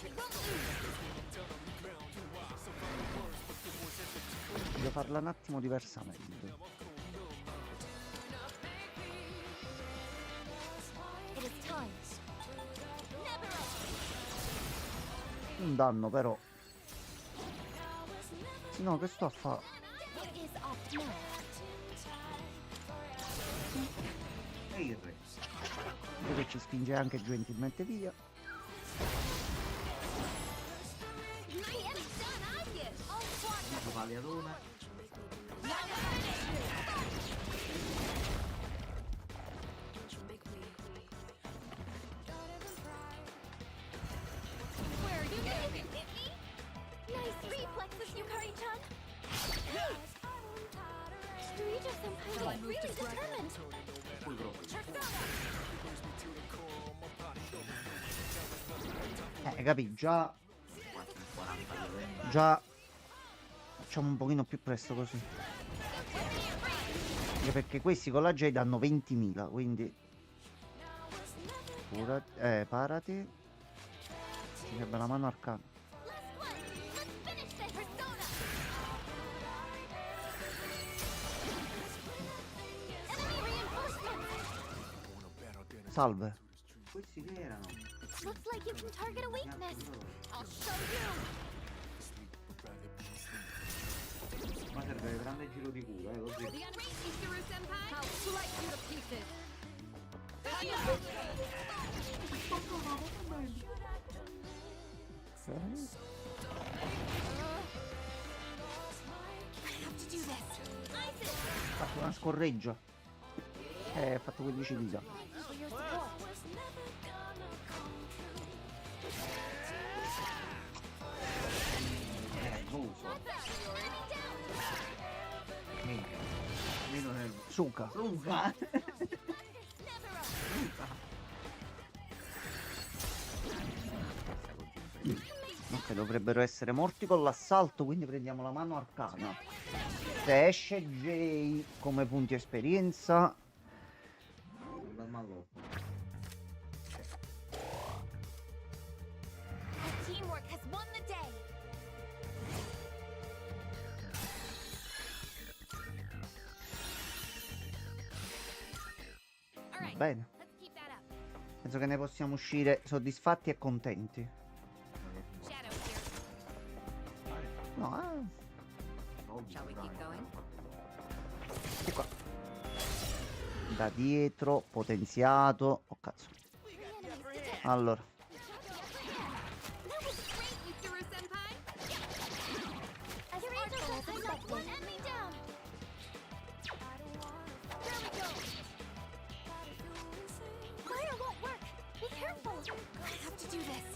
we won't lose. Voglio farla un attimo diversamente. It is time. Never up. Un danno però. Sì, no, che sto a fare? What is off now? E il re. Vedo che ci spinge anche gentilmente via. The enemy's done Aegis. All squad La pagliatona. Where are you going? Hit me? Nice reflexes, Yukari-chan. Kirito-senpai is really determined. Full proprio. Capi, già 40 livelli. Già facciamo un pochino più presto così. Anche perché questi con la Jade hanno 20.000, quindi parati. Ci serve la mano arcana. Last one. Let's finish this. Persona. Enemy reinforcements. Salve. Questi che erano? Looks like you can target a weakness. I'll show you. Ma serve un grande giro di culo, lo zio. The enemy. Ikuru-senpai. I'll slice you to pieces. I have to do this. Isis. Ha fatto una scorreggia. Ha fatto 15 di danno. For your support. Nervoso. Enemy down. Meno nervoso. Suka. Luca. Never up. Non che dovrebbero essere morti con l'assalto, quindi prendiamo la mano arcana. Se esce Jay come punti esperienza, Un bel mallotto. Our teamwork has won the day. All right, bene. let's keep that up. Penso che ne possiamo uscire soddisfatti e contenti. Shadow here. No, Shall we keep going? di qua. Da dietro, potenziato. Oh cazzo. Allora, That was great, Yuzuru-senpai. As Angel says, I've got one enemy down. There we go. Fire won't work. Be careful. I have to do this.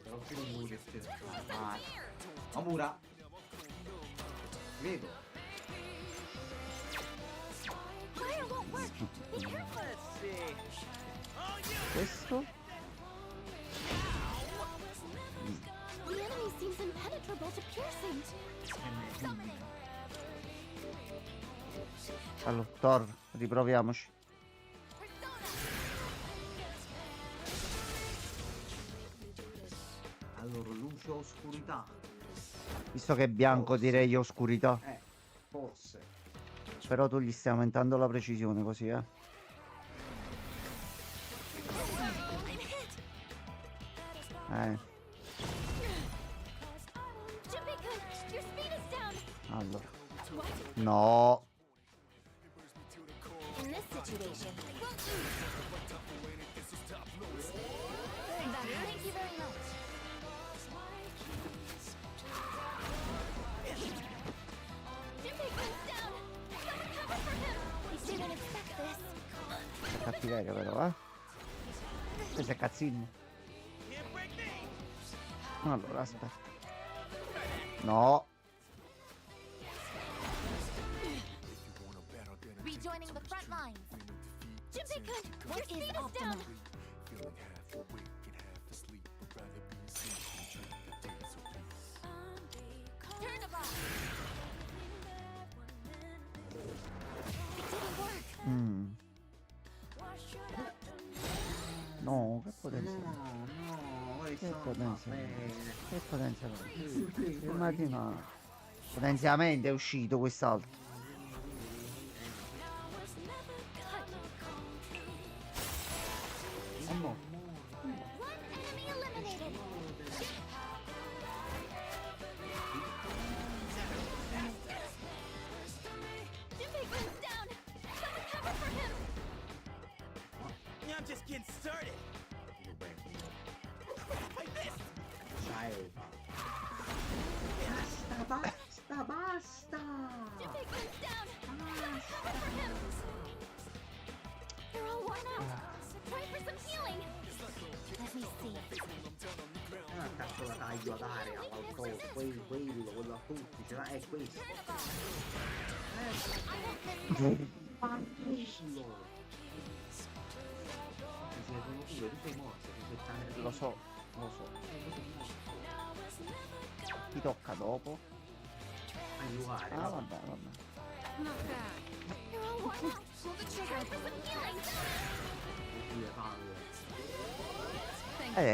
Troppi rumori che si ah, Amura. Vedo. Fire won't work. Be careful. Let's see. questo. The enemy seems impenetrable to piercing. Summoning. Allora, Thor, riproviamoci. Persona. Allora, luce o oscurità? Visto che è bianco, direi oscurità. Forse. Però tu gli stai aumentando la precisione così, eh. Junpei-kun, your speed is down. Allora. What? No. In this situation, I won't lose. Thank you very much. Junpei-kun's down. Someone cover for him. They didn't expect this. Cattiveria però, eh. Questo è cazzino. Can't break me. Allora, aspetta. No. Rejoining the front lines. Junpei-kun, your speed is down. Turn the ball. It didn't work. Mm. No, che potenza. No, questo Che non va potenza. bene. Che potenza. Fermati ma. Potenziamento è uscito quest'altro. È morto. One enemy eliminated. Junpei-kun's down. Someone cover for him. I'm just getting started. Like this. Dai. Basta, basta. Junpei-kun's down. Someone cover for him. They're all worn out. Try for some healing. Let me see. Ah, cazzo la taglio ad area, qualcosa, quello a tutti, ce l'ha, è questo. Turn the ball. I won't miss. Quello. Ti sei venuto due, tu sei morto, ti sei tanto. Lo so. Ti tocca dopo. Aiutare. Ah, vabbè, vabbè. Not bad. They're all worn out. Pull the trigger for some healing. Due palle.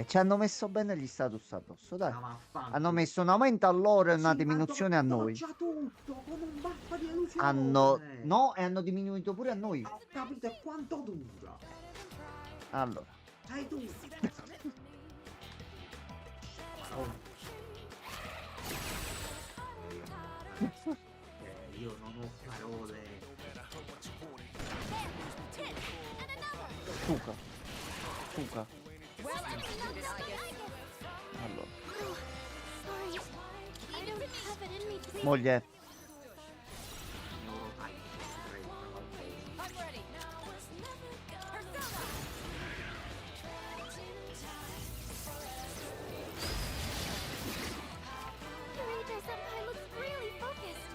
Ci hanno messo bene gli status addosso, dai. Ah, vaffanculo. Hanno messo un aumento a loro e una Sì, diminuzione ma a noi. boccia tutto come un baffo di illusione. Hanno. No, e hanno diminuito pure a noi. Ho capito e quanto dura. Allora. Sai tu. Io non ho parole. Hit and another. Suca. Suca. Well, enemy knocked out the Aegis. Allora. Oh, sorry. I don't have it in me to be. Moglie. I'm ready. Persona. Yurei-senpai looks really focused.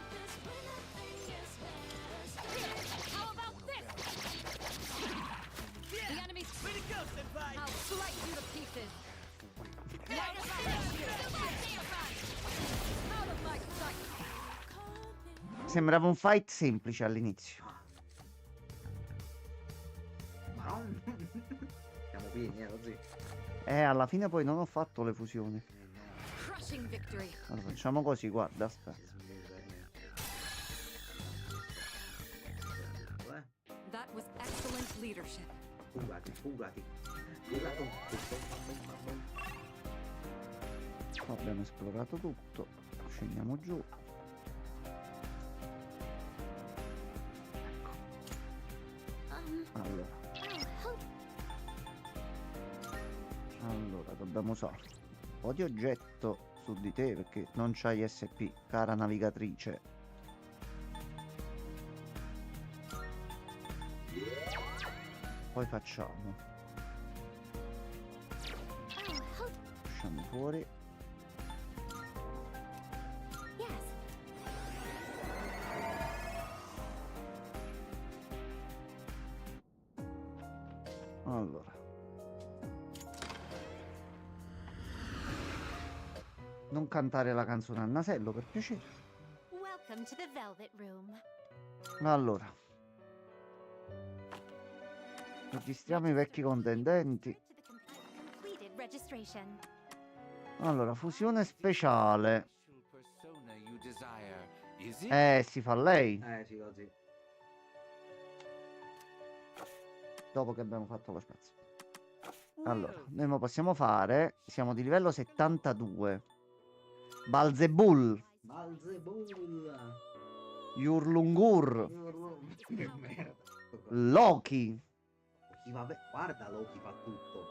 How about this? The enemy's Way to go, senpai. How Sembrava un fight semplice all'inizio. Ma non... Siamo pieni, così. Alla fine poi non ho fatto le fusioni. Crushing victory. Allora, facciamo così, guarda, aspetta. That was excellent leadership. Fugati, fugati. Fugati. Abbiamo esplorato tutto. Scendiamo giù. Allora. Allora, dobbiamo usare un po' di oggetto su di te perché non c'hai SP, cara navigatrice. Poi facciamo. Usciamo fuori. Yes. Allora. Non cantare la canzone al nasello, per piacere. Welcome to the Velvet Room. Allora. Registriamo i vecchi contendenti. To the completed registration. Allora, fusione speciale. Persona you desire, is it? Si fa lei. Sì, così. Dopo che abbiamo fatto lo spazio. Allora, noi mo possiamo fare. Siamo di livello 72. Balzebul. Balzebul. Yurlungur. Che merda. Loki. Guarda Loki fa tutto.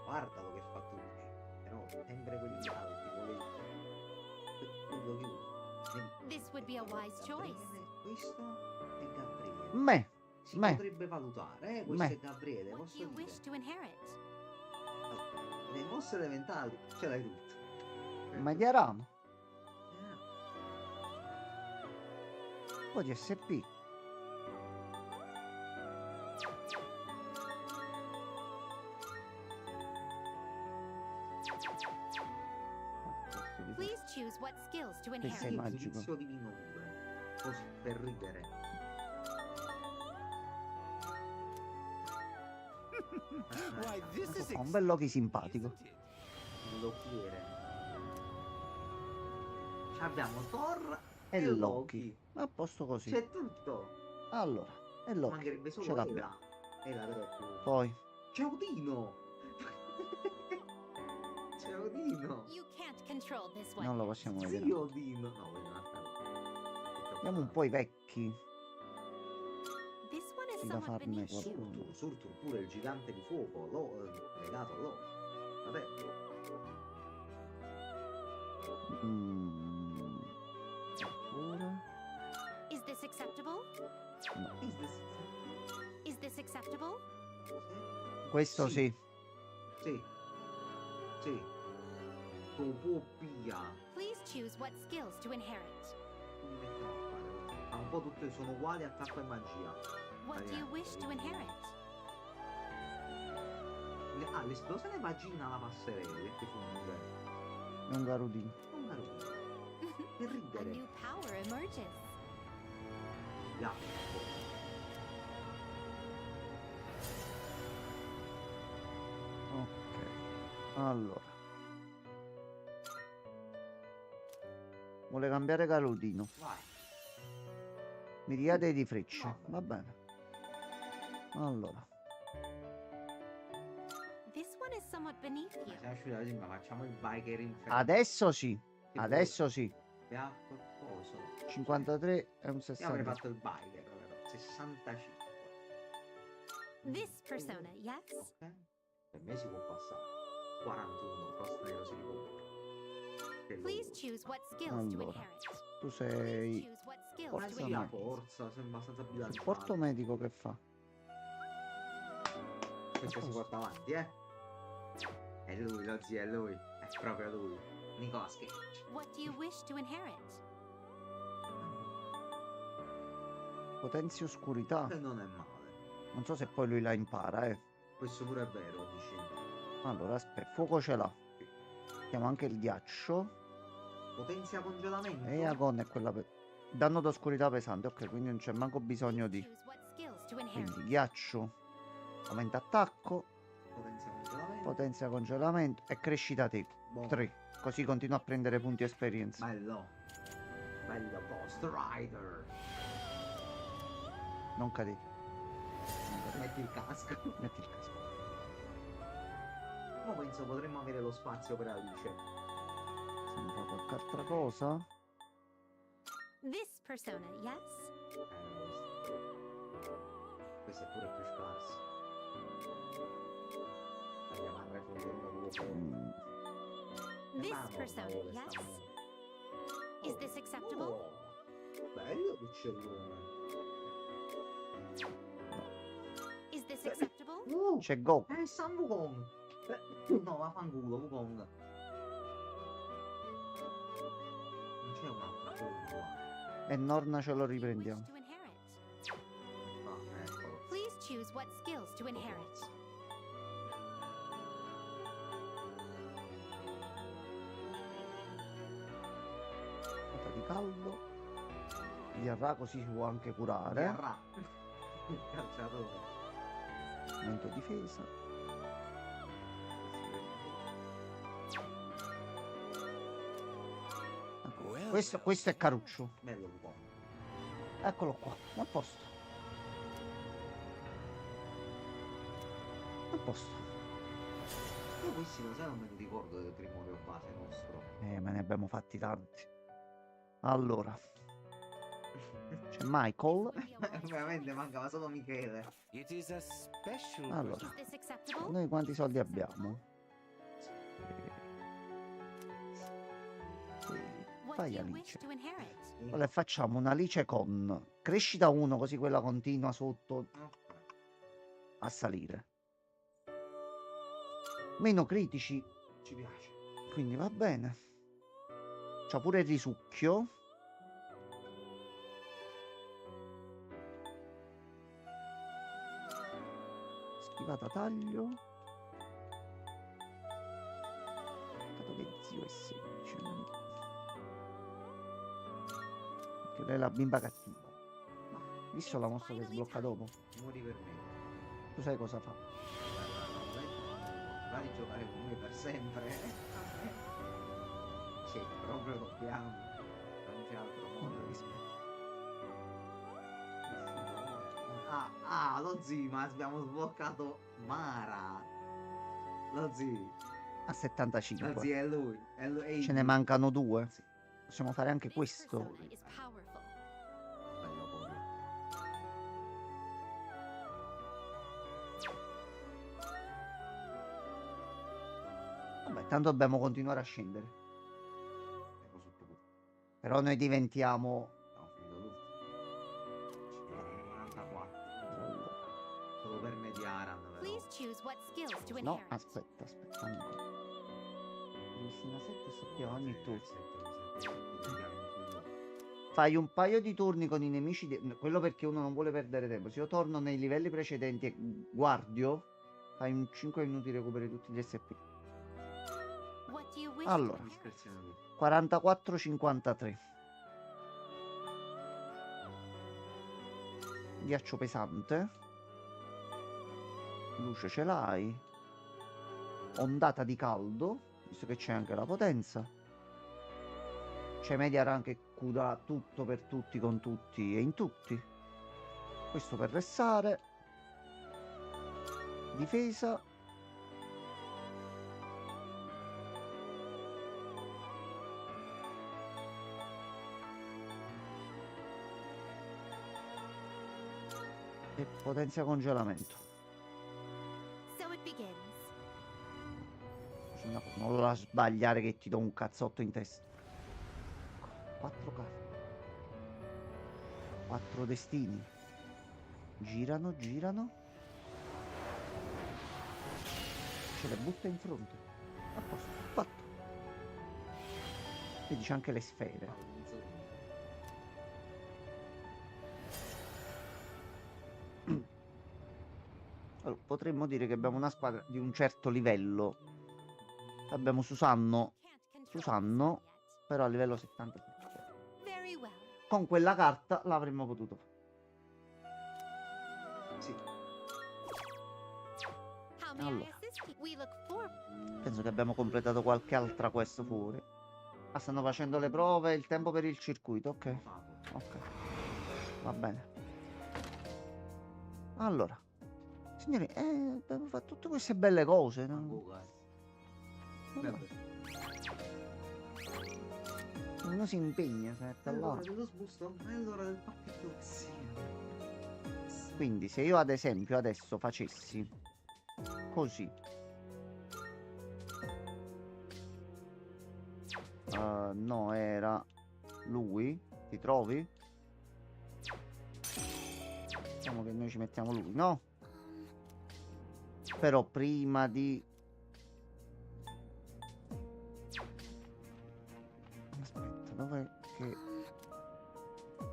Guardalo che fa tutto. Però sempre quelli alti, quello che This would be a wise choice. Questo è Gabriele. Me. Si me. potrebbe valutare, questo Me. è Gabriele, What do posso you dire. wish to inherit? Le mosse elementali ce l'hai tutte. Magliaramo. Eh, Un po' di SP. Please choose what skills to sei inherit. magico. Giudizio divino pure. Così per ridere. Why, this is Un bel Loki simpatico. isn't it? Il Lochiere. Ci abbiamo Thor E e Loki. Loki. A posto così. C'è tutto. Allora, e Loki. Mancherebbe Ce solo l'abbiamo. Ela. Ela però è più... Poi. C'è Odino. C'è Odino. You can't control this one. Non lo possiamo vedere. Sì, Odino. No, voglio un'altra cosa. Vediamo un po' i vecchi. This one is Sì, da somewhat farne beneath you. qualcuno. Surtur pure il gigante di fuoco, legato a Loki. Vabbè. Ora. Is this acceptable? No. Is this... Is this acceptable? Questo sì. Sì. Sì. Topopia. Please choose what skills to inherit. Li mettiamo a fare così. Ma un po' tutte sono uguali, attacco e magia. What do you wish to inherit? L'esplosione vagina la passerei, che fu un livello. È un garudino. Non la roba. Per A ridere. new power emerges. Gatto. Ok. Allora. Vuole cambiare garudino. Vai. Miriade di frecce. Va bene. Allora. This one is somewhat beneath Ma you. siamo usciti da ma facciamo il biker in Adesso sì. Adesso sì. a qualcosa. 53 e un Io avrei 60. fatto il biker, però. 65. This persona, yes? Ok. Per me si può passare. 41, Frost Nero si ricopre. Che Please lavoro. choose what skills to Allora. inherit. Tu Please sei choose what skills Forza to Sì, inherit. la forza, sembra abbastanza bilanciato. supporto medico che fa? Questo si porta avanti, eh? È lui, lo zio, è lui. È proprio lui. Nicolas Cage. What do you wish to inherit? Potenzia oscurità. E non è male. Non so se poi lui la impara, Questo pure è vero, dici. Allora, aspetta, fuoco ce l'ha. Mettiamo anche il ghiaccio. Potenzia congelamento. E Agon è quella per... Danno d'oscurità pesante, ok, quindi non c'è manco bisogno di... Choose what skills to inherit. Quindi ghiaccio, aumenta attacco, Potenzia congelamento. potenza congelamento e crescita te. Boh. 3. Così continua a prendere punti esperienza. Bello. Bello Ghost Rider. Non cadete. Non cadete. Metti il casco. Metti il casco. Ma penso potremmo avere lo spazio per Alice. Se mi fa qualche altra cosa. This persona, yes? Questo è pure più scarso. Andiamo a refondere Mm, This persona, yes? Is this acceptable? Oh, bello l'uccellone. Is this acceptable? C'è Goku. San Wukong. No, vaffanculo, Wukong. Non c'è un'altra bomba. E Norna ce lo Wish riprendiamo. to inherit. Ah, eccolo. Please choose what skills to inherit. Nota di caldo. Gli arra così si può anche curare. Garra. Il calciatore. Aumento difesa. Ecco, questo è Caruccio. Bello Wukong. Eccolo qua. A posto. A posto. Io questi lo sai non me li ricordo del Grimorio base nostro. Ma ne abbiamo fatti tanti. Allora. C'è Michael. Veramente mancava solo Michele. It is a special Allora. Is this acceptable? Noi quanti soldi abbiamo? What do Fai you Alice. wish to inherit? Allora facciamo una Alice con crescita 1, così quella continua sotto a salire. Meno critici, Ci piace. quindi va bene. C'ha pure il risucchio. Schivata taglio. Dato che zio è semplice. Perché lei è la bimba cattiva. Visto la mossa che sblocca dopo? Muori per me. Tu sai cosa fa? Va di giocare con noi per sempre. Sì, proprio dobbiamo. Non c'è altro modo. Lo Zimas, abbiamo sbloccato Mara. Lo Zi. A 75. Lo Zi è lui. È lui. Ce ne mancano 2. Sì. Possiamo fare anche This questo. persona is powerful. Bello poi. Vabbè, tanto dobbiamo continuare a scendere. Ecco sotto qui. Però noi diventiamo... No, finito l'ultimo. 94. Solo per mediare. Please choose what skills to No, inherit. aspetta. Ancora. Cristina 7 sappiamo ogni turno. Fai un paio di turni con i nemici. Quello perché uno non vuole perdere tempo. Se io torno nei livelli precedenti e guardio, fai un 5 minuti recuperi tutti gli SP. What do you wish Allora. to inherit? Discrezione lui. 44-53. Ghiaccio pesante. Luce ce l'hai. Ondata di caldo, visto che c'è anche la potenza. C'è media rank che cura tutto per tutti, con tutti e in tutti. Questo per restare. Difesa. E potenzia congelamento. So it begins. Non la sbagliare che ti do un cazzotto in testa. 4 carte. 4 destini. Girano, girano. Ce le butta in fronte. A posto, fatto. Vedi c'è anche le sfere. Allora, potremmo dire che abbiamo una squadra di un certo livello. Abbiamo Susanno, però a livello 70. Very well. Con quella carta l'avremmo potuto fare. Sì. How may I Allora. assist you? We look for. Penso che abbiamo completato qualche altra quest fuori. Ah, stanno facendo le prove, il tempo per il circuito, ok. Fatto. Ok. Va bene. Allora. Signori, abbiamo fatto tutte queste belle cose. Ma No? go, guys. Vabbè, Vabbè. uno si impegna, si mette È l'ora là. dello sbusto, è l'ora del pacchetto. Sì. Quindi se io ad esempio adesso facessi così. No, era lui. Ti trovi? Diciamo che noi ci mettiamo lui, no? Però prima di... Aspetta, dov'è che...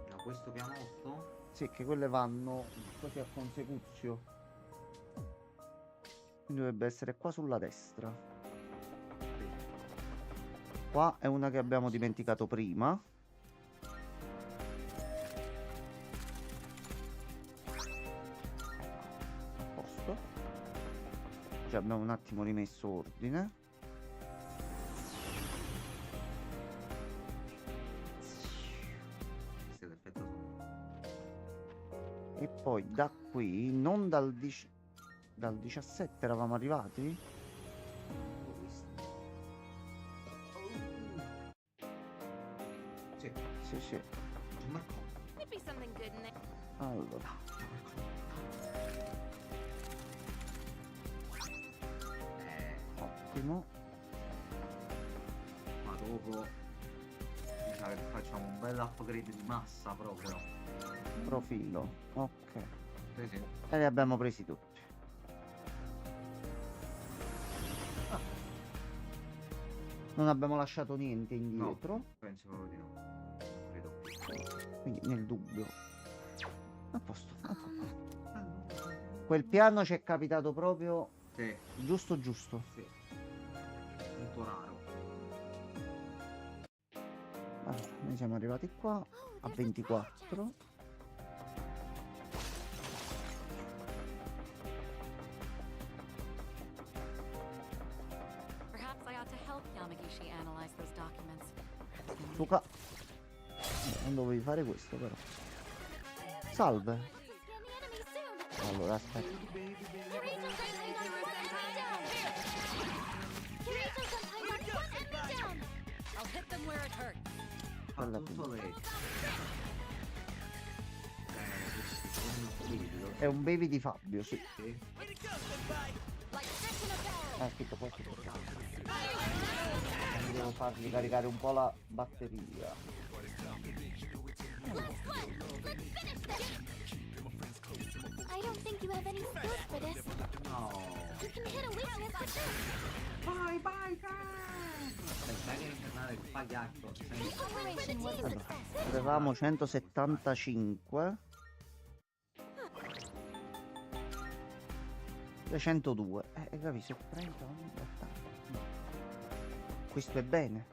Da questo pianotto? Sì, che quelle vanno così a consecuzio. Quindi dovrebbe essere qua sulla destra. Qua è una che abbiamo dimenticato prima. A posto. Ci abbiamo un attimo rimesso ordine. Questo è l'effetto sonoro. E poi da qui, non dal 17 eravamo arrivati? L'ho visto. Sì, Sì, sì. Marco. Could be something good in there. Allora. Ottimo. Ma dopo mi sa che facciamo un bel upgrade di massa proprio. Profilo. Ok. Sì, sì. E li abbiamo presi tutti. Ah. Non abbiamo lasciato niente indietro. Penso proprio di no. Credo. Quindi nel dubbio. A posto. Ecco qua. Quel piano ci è capitato proprio Sì, giusto giusto. sì. Molto raro. Allora, noi siamo arrivati qua Oh, a there's a 24. Perhaps I ought to help Yamagishi analyze those documents. Luca. Non dovevi fare questo però. Salve. Scan the enemy soon. Allora aspetta. Kirito-senpai marked one enemy down. I'll hit them where it hurts. Fa Quella tutto prima. lei. Questo secondo quello. È un baby di Fabio, sì. Sì. Like fish in a barrel. Scritto qua su. Devo fargli caricare un po' la batteria. Last one. Let's finish this. I don't think you have any skills for this. No. You can hit a weakness with this. Vai, vai, aspetta che infernale il pagliaccio. This operation was a success. Avevamo 175. 302. Capisci? 30. Questo è bene.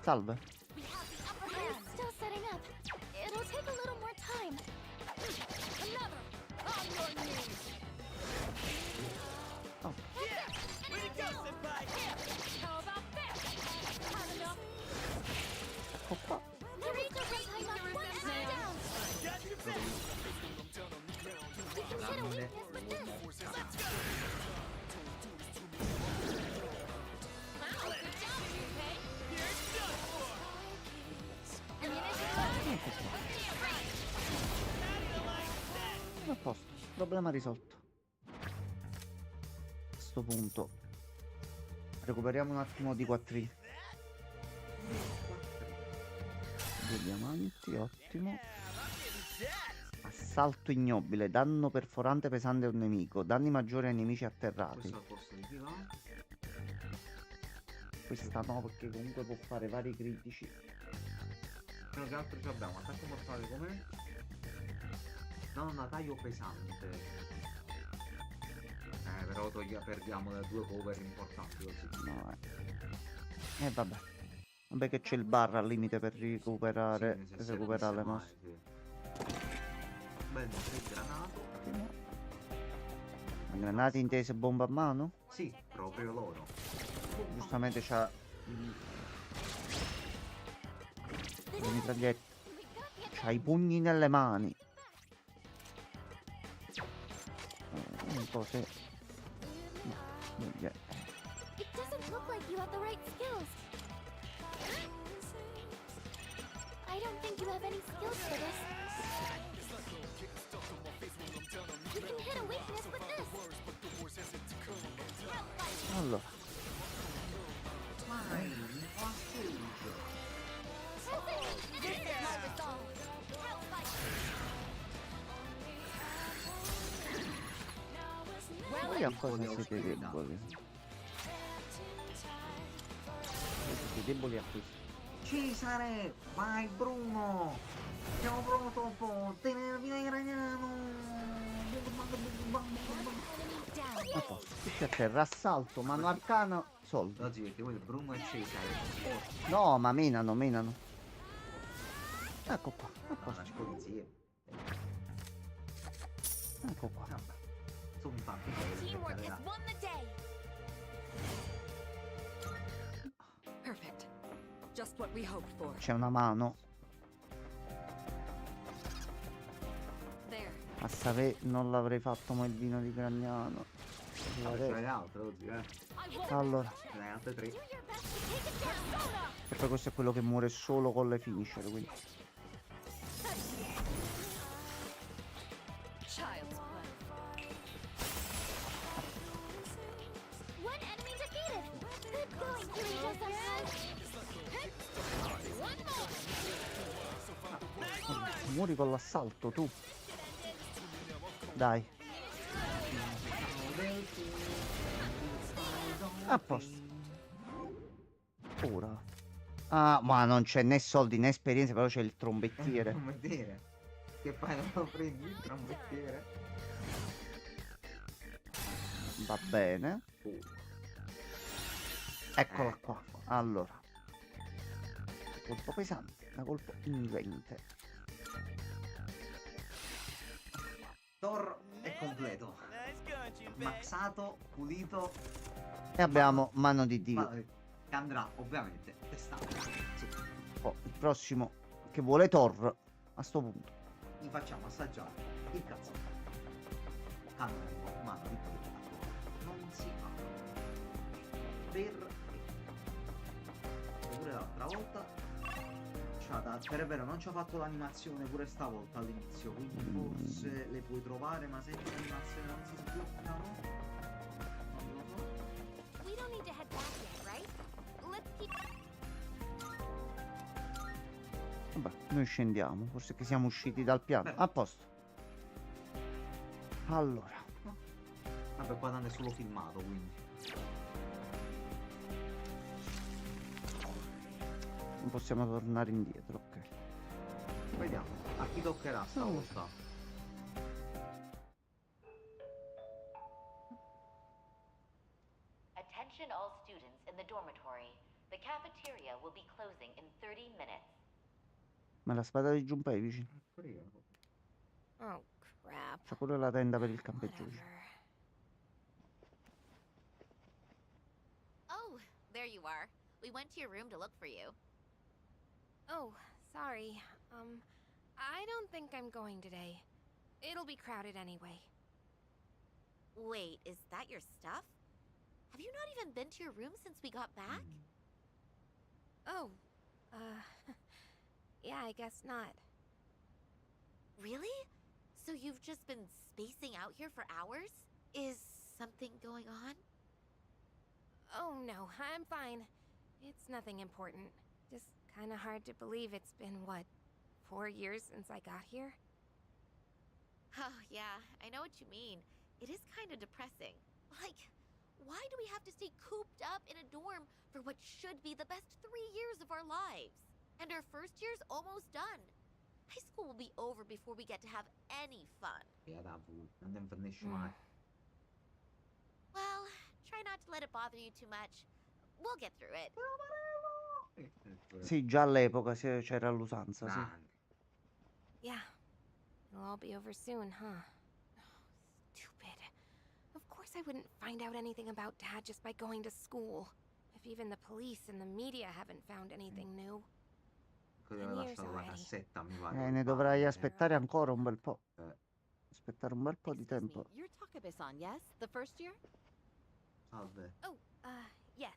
Salve. We have the upper hand. I'm still setting up. It'll take a little more time. Another. On your knees. Oh. Way to go, senpai. How about this? Have enough. Ecco qua. Kirito-senpai knocked one enemy down. We can hit a weakness with this. Let's go. Wow, good job, Junpei. Here's done for. A posto. Problema risolto. A sto punto recuperiamo un attimo di quattrini. 2 diamanti, ottimo. Assalto ignobile, danno perforante pesante a un nemico, danni maggiori ai nemici atterrati. Questo al posto di chi va? Questa no, perché comunque può fare vari critici. Che altro ci abbiamo? Attacco mortale com'è? Non una taglio pesante. Però perdiamo da due cover importanti così. No, vabbè. Vabbè che c'è il bar al limite per recuperare, Sì, per recuperare le mosse. sì. Bello, sei granato. Granate intese bomba a mano? Sì, proprio loro. Giustamente c'ha le mitragliette. C'ha i pugni nelle mani. Un po' se... It doesn't look like you have the right skills. I don't think you have any skills for this. You can hit a weakness with this. Allora, voi a cosa siete deboli? Siete deboli a questo. Cesare, vai Bruno. Siamo pronto. Tenervi nel graniano. A posto, tutti a terra, assalto, mano arcana, soldi. Oggi perché voi Bruno e Cesare. No, ma menano, menano. Ecco qua, a posto. Una polizia. Ecco qua. Vabbè. Sono tanti belli. Teamwork has won the day. Perfect. Just what we hoped for. C'è una mano. There. A sapere non l'avrei fatto mai il vino di Gragnano. C'è altro oggi, Allora, Ce n'hai altre tre. Do your best to take it down. e poi questo è quello che muore solo con le finisher, quindi. Child's play. One enemy defeated. Good going, Kirito Senpai. One more. Muori con l'assalto, tu. Dai. A posto. Ora. Ah, ma non c'è né soldi né esperienza, però c'è il trombettiere. Trombettiere. Che fai? Non lo prendi il trombettiere? Va bene. Eccola qua. Allora. Colpo pesante, una colpo ingente. Thor è completo. Maxato, pulito. E abbiamo mano di Dio. Ma, che andrà ovviamente testato. Sì. Oh, il prossimo che vuole Thor a sto punto. Gli facciamo assaggiare il cazzo. Cannonico, mano di Thor. Non si fa. Per pure l'altra volta per vero non ci ha fatto l'animazione pure stavolta all'inizio, quindi forse le puoi trovare ma senza animazione non si sbloccano. Non lo so. We don't need to head back yet, right? Let's keep. Vabbè, noi scendiamo, forse che siamo usciti dal piano. A posto. Allora. Vabbè, qua non è solo filmato, quindi. Non possiamo tornare indietro, ok. Vediamo, a chi toccherà stavolta. Attention all students in the dormitory. The cafeteria will be closing in 30 minutes. Ma la spada di Junpei vicino. Oh, crap. C'è pure la tenda per il campeggio vicino. Whatever. Oh, there you are. We went to your room to look for you. Oh, sorry. I don't think I'm going today. It'll be crowded anyway. Wait, is that your stuff? Have you not even been to your room since we got back? Oh, yeah, I guess not. Really? So you've just been spacing out here for hours? Is something going on? Oh, no, I'm fine. It's nothing important. Just kind of hard to believe it's been, what, 4 years since I got here? Oh, yeah, I know what you mean. It is kind of depressing. Like, why do we have to stay cooped up in a dorm for what should be the best 3 years of our lives? And our first year's almost done. High school will be over before we get to have any fun. Ja, davvero, non finisce mai. Well, try not to let it bother you too much. We'll get through it. Sì, già all'epoca c'era l'usanza, sì. Grande. Yeah. It'll all be over soon, huh? Stupid. Of course I wouldn't find out anything about Dad just by going to school. If even the police and the media haven't found anything new. Aveva lasciato la cassetta, mi pare. Ne col dovrai padre. aspettare ancora un bel po'. Eh. Aspettare un bel po' di Excuse me, tempo. you're Takebe-san, yes? The first year? Salve. Oh, yes.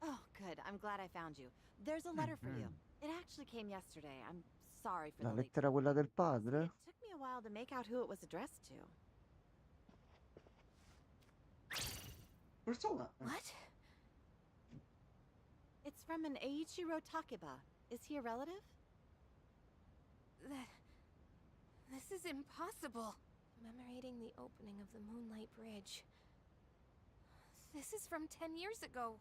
Oh, good. I'm glad I found you. There's a letter for you. Mhm. It actually came yesterday. I'm sorry for La the late. lettera quella del padre? It took me a while to make out who it was addressed to. Persona. What? It's from an Eiichiro Takeba. Is he a relative? This is impossible. Commemorating the opening of the Moonlight Bridge. This is from 10 years ago.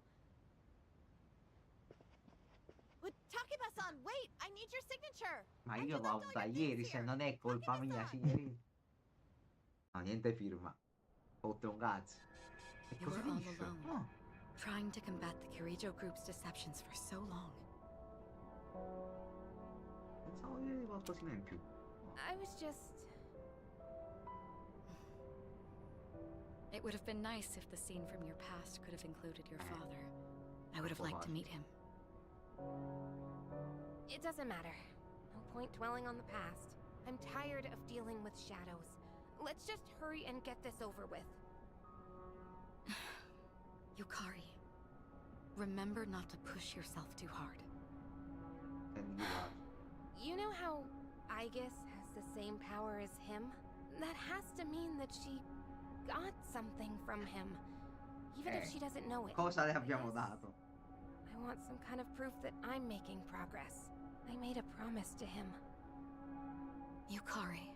But Takeba-san, wait! I need your signature! Ma And io you left l'avevo all da your ieri, things se here. non è colpa mia, Takeba-san! signorina. No, niente firma. Fotte un cazzo. E You cosa were all finisce? alone. No. Trying to combat the Kirijo group's deceptions for so long. Pensavo di avere qualcosina in più. I was just... It would have been nice if the scene from your past could have included your father. I would have liked to meet him. It doesn't matter. No point dwelling on the past. I'm tired of dealing with shadows. Let's just hurry and get this over with. Yukari, remember not to push yourself too hard. Prendi di là. You know how Aigis has the same power as him? That has to mean that she got something from him. Even if she doesn't know it. Cosa le abbiamo I guess dato? I want some kind of proof that I'm making progress. I made a promise to him. Yukari.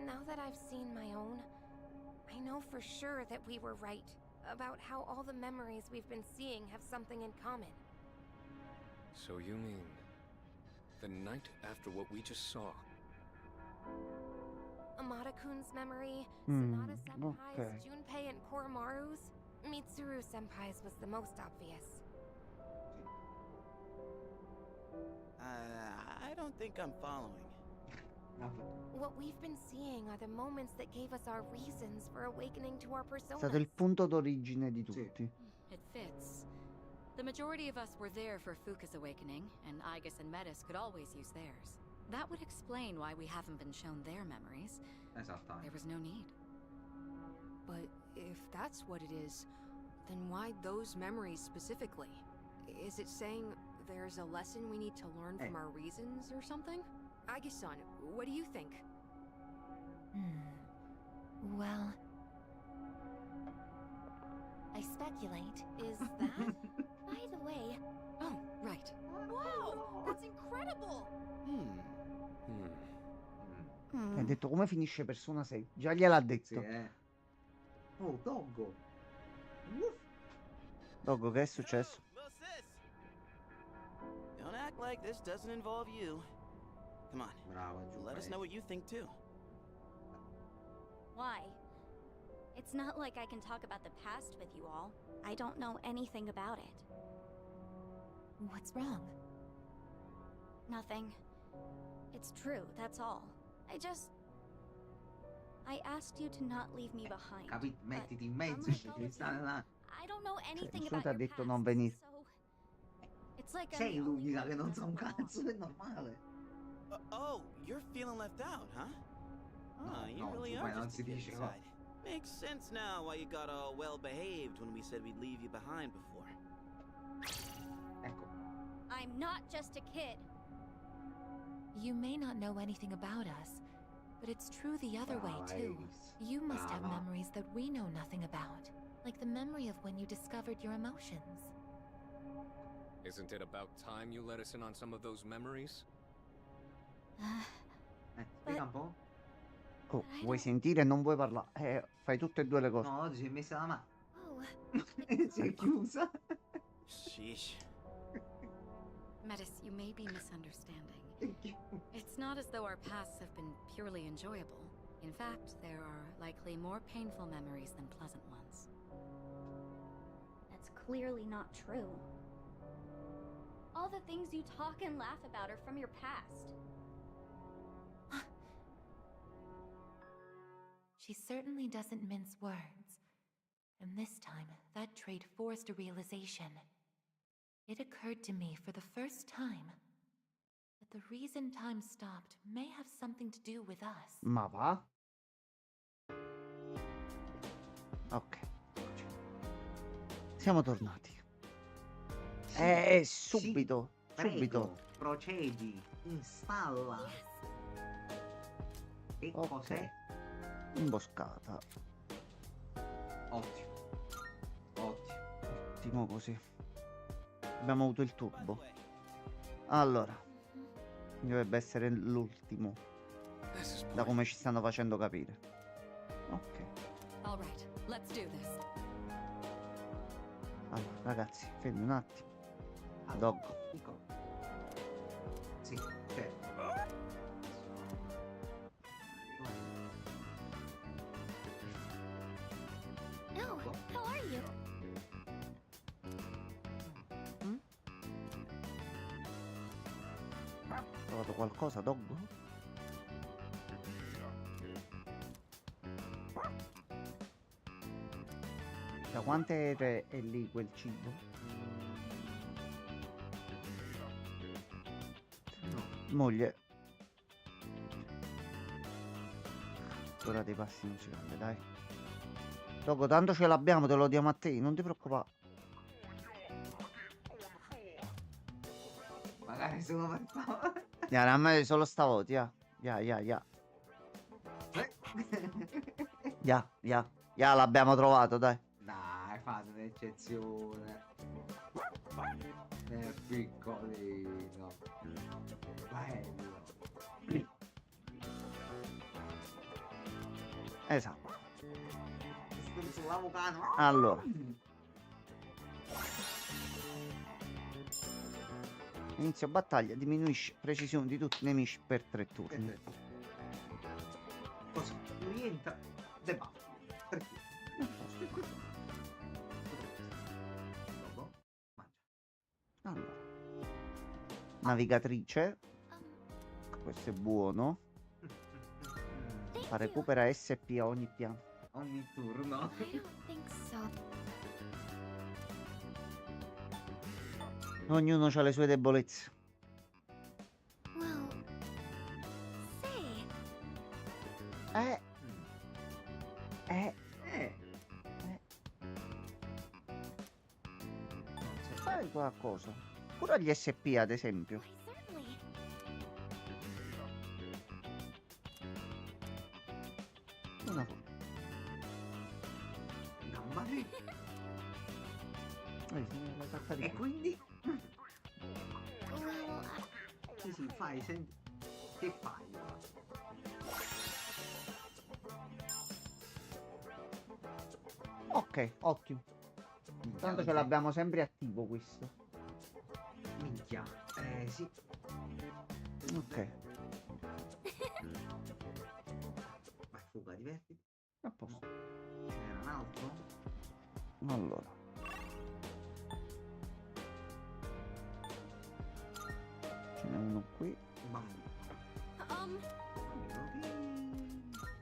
Now that I've seen my own, I know for sure that we were right about how all the memories we've been seeing have something in common. So you mean the night after what we just saw? Amada-kun's memory, Sanada-senpai's, okay. Junpei and Koromaru's, Mitsuru-senpai's was the most obvious. I don't think I'm following. What we've been seeing are the moments that gave us our reasons for awakening to our È stato personas. il punto d'origine di tutti. It fits. The majority of us were there for Fuka's awakening, and Aigis and Metis could always use theirs. That would explain why we haven't been shown their memories. There Esattamente. was no need. But if that's what it is, then why those memories specifically? Is it saying there's a lesson we need to learn from our reasons or something? Aigis-san, what do you think? Well, I speculate. Is that? By the way, Oh, right. Wow, that's incredible! Hai detto come finisce Persona 6? Già gliel'ha detto. Sì, Oh, Doggo. Doggo, che è successo? Little sis! Don't act like this doesn't involve you. Come on, Brava, let us know what you think too. why? It's not like I can talk about the past with you all. I don't know anything about it. What's wrong? Nothing. It's true, that's all. I asked you to not leave me behind. Capito? Mettiti in but mezzo, unlike ci all devi of stare you, là. I don't know anything nessuno about t'ha your detto past, non venire. so it's like I'm Sei the only l'unica one che non who sa un doesn't cazzo, belong. è normale. Oh, you're feeling left out, huh? No, You no, really Giuseppe, are non just si a kid dice inside. Makes sense now why you got all well behaved when we said we'd leave you behind before. Ecco. I'm not just a kid. You may not know anything about us, but it's true the other way Brava, too. Ace. You must have Brava. memories that we know nothing about, like the memory of when you discovered your emotions. Isn't it about time you let us in on some of those memories? Spiega un po'. Oh, vuoi sentire e non vuoi parlare? Fai tutte e due le cose. No, oggi si è messa la mano. Oh, Si è chiusa. Sheesh. Metis, you may be misunderstanding. It's not as though our pasts have been purely enjoyable. In fact, there are likely more painful memories than pleasant ones. That's clearly not true. All the things you talk and laugh about are from your past. She certainly doesn't mince words. And this time, that trait forced a realization. It occurred to me for the first time that the reason time stopped may have something to do with us. Ma va? Ok. Siamo tornati. Subito. Prego, Subito. procedi, installa. E Ok. cos'è? Imboscata. Ottimo. Ottimo. Ottimo così. Abbiamo avuto il turbo. Allora. Dovrebbe essere l'ultimo. Da come ci stanno facendo capire. Ok. All right, let's do this. Allora, ragazzi, fermi un attimo. Allora, Dog. dico. Sì, certo. No, how are you? Hai trovato qualcosa, Dog? Da quante ore è lì quel cibo? Moglie. Ora dei passi non si cambia, dai. Dopo tanto ce l'abbiamo, te lo diamo a te, non ti preoccupare. Magari solo per favore. A me solo stavolta, ya. Ya, l'abbiamo trovato, dai. Dai, fate un'eccezione. È piccolino. Bello. Esatto. Sull'avocado. Allora. Inizio battaglia, diminuisce precisione di tutti i nemici per 3 turni. Così, rientra. Debuff. 3 turni. Dopo, mangia. Allora. Navigatrice. Questo è buono. Ma recupera SP a ogni piano. Ogni turno. I don't think so. Ognuno ha le sue debolezze. Well, say, Fai qualcosa. Cura gli SP, ad esempio. why certainly. Una cosa. Mamma mia. La carta di E quindi? Well, Sì, fai, senti. Che fai? Ok, ottimo. Tanto ce l'abbiamo sempre attivo questo. Minchia. Sì. Ok. Vai, fuga, divertiti. A posto. Ce n'era un altro? Allora. Ce n'è uno qui. Bambino. um,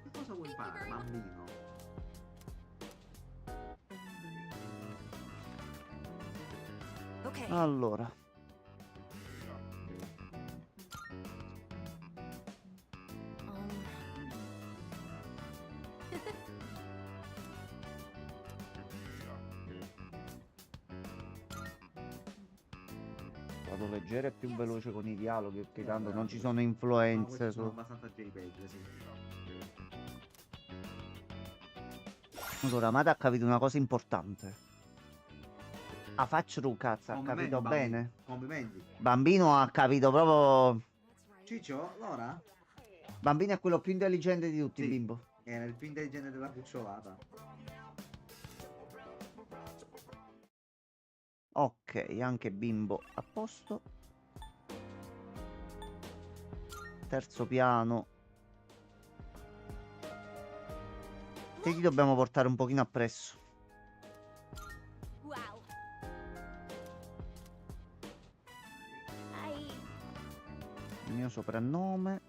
Che cosa vuoi fare, bambino? Okay. Allora. Vado leggero e più veloce con i dialoghi, perché tanto non ci sono influenze Sono su... abbastanza JPEG, sì. Allora, Mata ha capito una cosa importante. A faccio cazzo, ha Complimenti, capito bambino. bene. Complimenti. Bambino ha capito proprio... Ciccio, allora? Bambino è quello più intelligente di tutti, Sì. bimbo. Era il più intelligente della cucciolata. Ok, anche bimbo a posto. Terzo piano. Te li dobbiamo portare un pochino appresso. Wow. Il mio soprannome.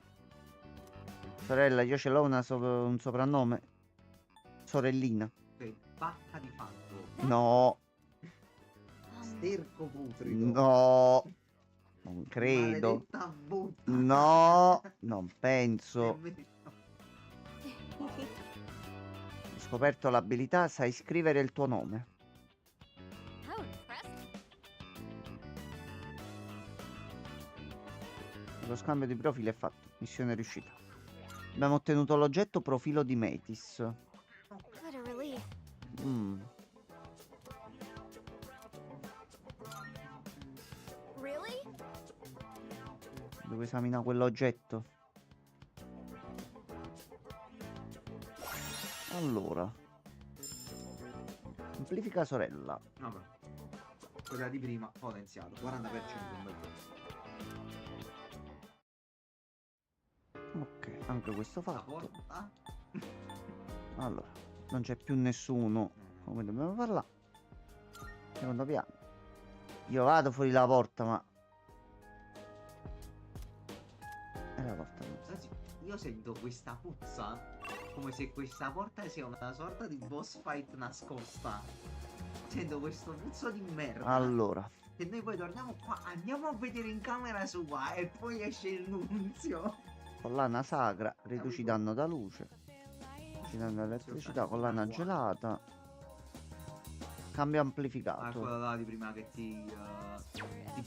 Sorella, io ce l'ho un soprannome. Sorellina. Bacca di fango. No, Sterco putrido. no. Non credo. Maledetta butta. No, non penso. Ho scoperto l'abilità, sai scrivere il tuo nome. How impressive. Lo scambio di profili è fatto. Missione riuscita. Abbiamo ottenuto l'oggetto profilo di Metis. What a relief. Really? Devo esaminare quell'oggetto. Allora. Amplifica sorella. Vabbè. Quella di prima, potenziato. 40% un bel po'. Ok, anche questo La fatto. porta. Allora, non c'è più nessuno. Come dobbiamo parlare? Secondo piano. Io vado fuori la porta, ma... E la porta non sta. Anzi, io sento questa puzza come se questa porta sia una sorta di boss fight nascosta. Sento questo puzzo di merda. Allora. E noi poi torniamo qua, andiamo a vedere in camera sua e poi esce il nunzio. Collana sacra, riduci danno da luce. Riduci danno elettricità, collana gelata. Cambio Ah, amplificato. quella là di prima che ti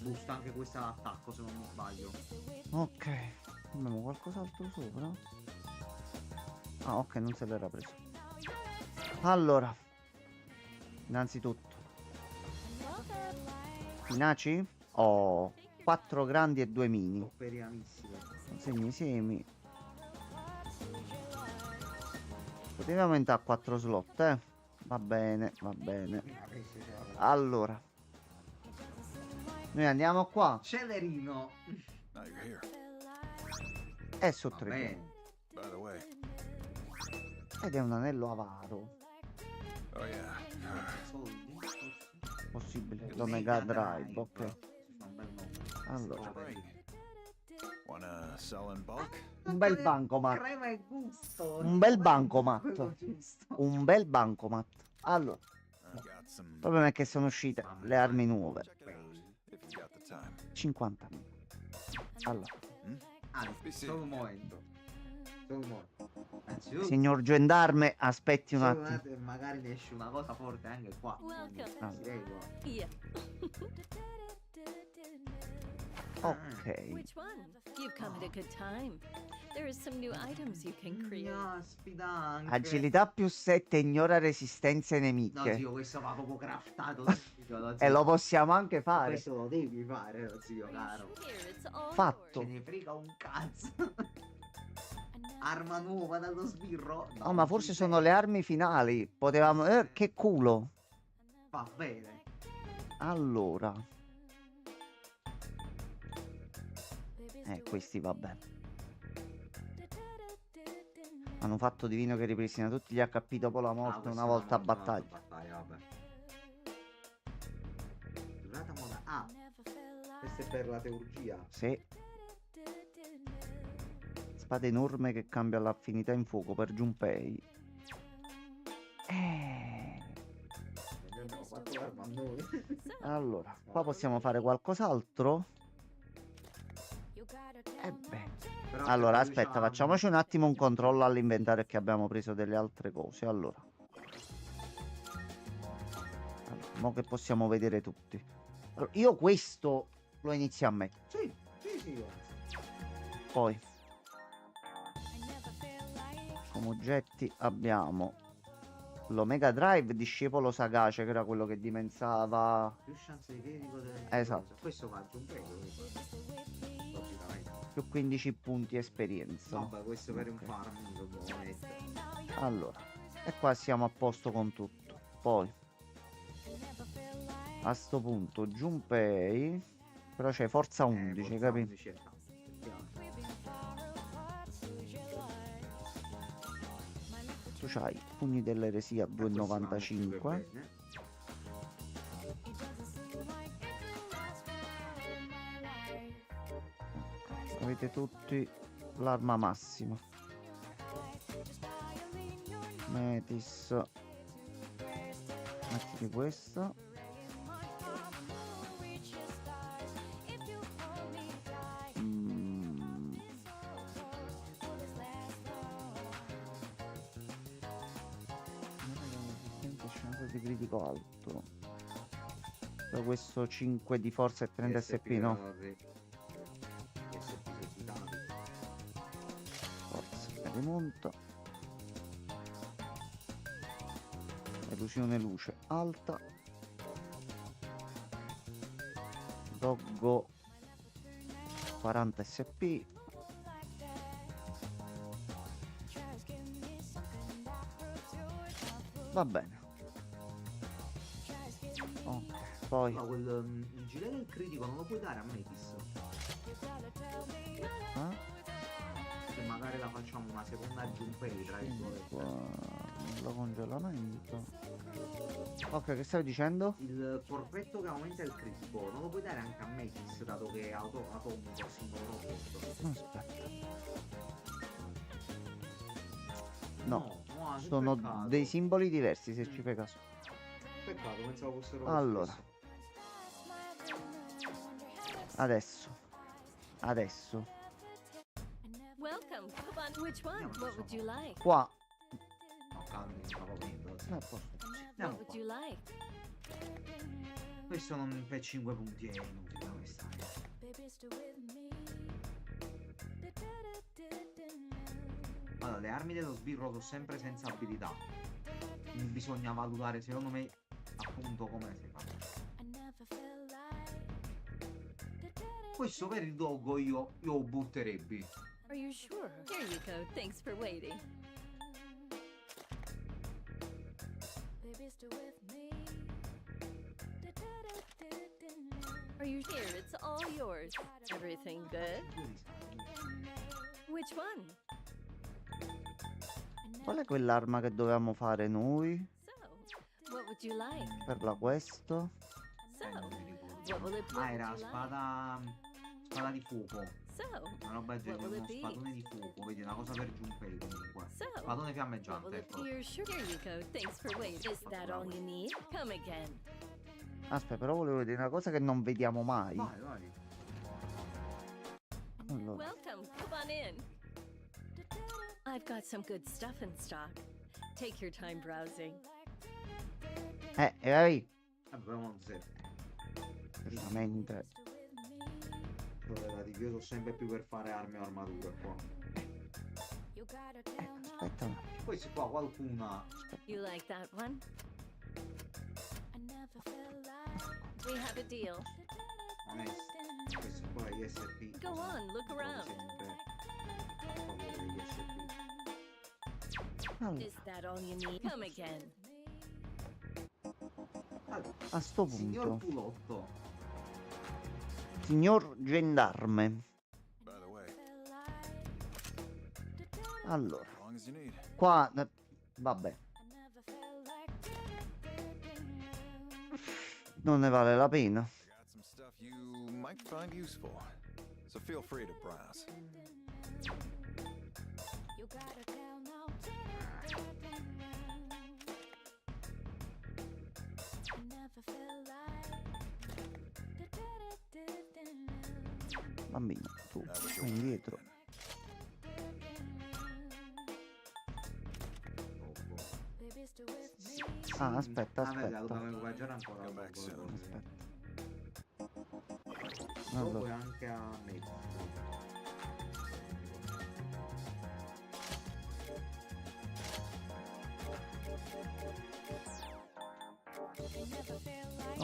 boosta anche questa attacco, se non mi sbaglio. Ok. Abbiamo qualcos'altro sopra? Ah, ok, non se l'era preso. Allora. Innanzitutto. Finaci? Ho 4 grandi e 2 mini. Speriamissimo. Consegni semi. Potevi aumentare a 4 slot, eh? Va bene, va bene. Allora. Noi andiamo qua. Celerino. È sotto Va i bene. Ed è un anello avaro. Soldi. Possibile. L'Omega Drive, ok. Allora. Un bel bancomat. Crema e gusto. Un bel bancomat. Un bel bancomat. Allora. Il problema è che sono uscite le armi nuove. 50.000. Allora. Solo un momento. Solo un momento. Signor gendarme, aspetti un Solo attimo. magari ne esce una cosa forte anche qua. Ah. Si regola. Yeah. Ok. Which one? You've come at a good time. There is some new items you can create. Sfidante. Agilità più 7 ignora resistenze No, nemiche. zio, questo va proprio craftato. E lo possiamo anche fare. Questo lo devi fare, zio caro. Fatto. Ce ne frega un cazzo. Arma nuova dallo sbirro. No, Oh, ma forse sono le armi finali. Potevamo... che culo. Va bene. Allora. Questi va bene. Hanno fatto divino che ripristina tutti gli HP dopo la morte una volta a battaglia. Vabbè. Durata moda. Ah, questo è per la teurgia. Sì. Spada enorme che cambia l'affinità in fuoco per Junpei. Abbiamo fatto l'arma a noi. Allora, qua possiamo fare qualcos'altro? Però Allora, per aspetta, diciamo- facciamoci un attimo un controllo all'inventario che abbiamo preso delle altre cose. Allora, mo che possiamo vedere tutti. Allora, io questo lo inizio a mettere. Sì, sì, sì. Poi, come oggetti abbiamo l'Omega Drive, discepolo sagace, che era quello che dimezzava. Più chance di critico del... Esatto. Questo va giù un prego. Logicamente. Più 15 punti esperienza. Vabbè, questo per un Ok. farm lo devo mettere. Allora, e qua siamo a posto con tutto. Poi, a sto punto, Junpei. Però c'è forza 11, Forza capito? 11 è tanto, effettivamente. c'hai pugni dell'eresia 2,95. Avete tutti l'arma massima. Metis. Mettiti questo. Di critico alto. Da questo 5 di forza e 30 SP, no? Forza, rimonta. Illusione luce alta. Doggo 40 SP. Va bene. Ok, poi il gilet del critico non lo puoi dare a Metis. Se magari la facciamo una seconda Junpei tra virgolette. Lo congelamento. Ok, che stavi dicendo? Il corpetto che aumenta il critico non lo puoi dare anche a Metis, dato che è atomico il singolo robot. Aspetta. No, sono dei simboli diversi se ci fai caso. Peccato, pensavo fossero allora. Adesso. Welcome. Come on, which one? What would you like? Qua. No, calmi, stavo venendo. What would you like? Questo non per 5 punti è inutile da quest'anno. Allora, le armi dello sbirro sono sempre senza abilità. Quindi bisogna valutare, secondo me, appunto come si fa. Questo per il doggo io lo butterebbe. Are you sure? Here you go. Thanks for waiting. Are you here? It's all yours. Everything good? Which one? Qual è quell'arma che dovevamo fare noi? What would you like? Per la questo? What will it be? Era spada di fuoco. Una roba del genere, uno be? spadone di fuoco. Vedi, una cosa per Junpei comunque. Spadone fiammeggiante, ecco. You're sure? Here you go. Thanks for waiting. Is that all you need? Come again. Aspetta, però volevo vedere una cosa che non vediamo mai. Vai. Allora. Welcome. Come on in. I've got some good stuff in stock. Take your time browsing. Vai. Abbiamo zero. Veramente. Io sono sempre più per fare armi o armature qua. Aspetta un attimo. Poi se qua qualcuna. You like that one? We have a deal. Onesto. Questo qua è ISP. Go on, look around. Sempre a favore degli ISP. Allora. Is that all you need? Come again. A sto Signor punto, Pulotto. signor gendarme. Allora, qua vabbè, non ne vale la pena. Some stuff you might find useful, so feel free to browse. Bambino, tu vai indietro. Ah, aspetta, aspetta. Dobbiamo equipaggiare ancora. Aspetta. Dopo Allora. anche a me.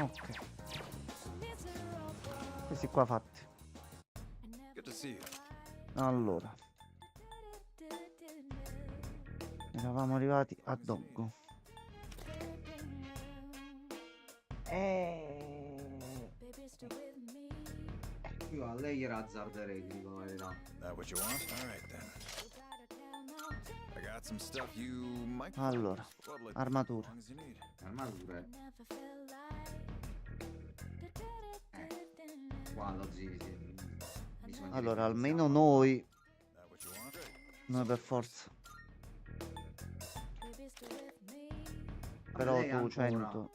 Ok. Questi qua fatti. Good to see you. Allora. Eravamo arrivati a Doggo. Io a lei era azzarderei, ti dico la verità. That what you want? All right then. I got Got some stuff you might find Allora, useful. Well, armatura. as long as you need. Armature. Qua lo bisogna Allora, che almeno iniziamo. noi per forza. Però Lei tu ancora 100.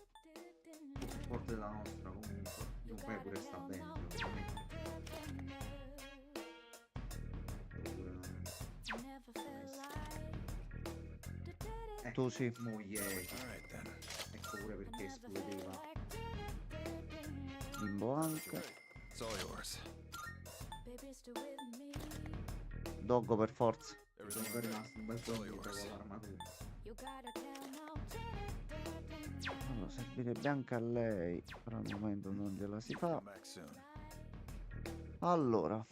più forte della nostra comunque. Dunque pure sta bene. Tu sì. Moglie. Ecco pure perché escludeva. Bimbo anche. It's all yours. Doggo per forza. Sono rimasto un bel po' con l'armatura. Allora, servirebbe anche a lei. Però al momento non gliela si fa. Allora.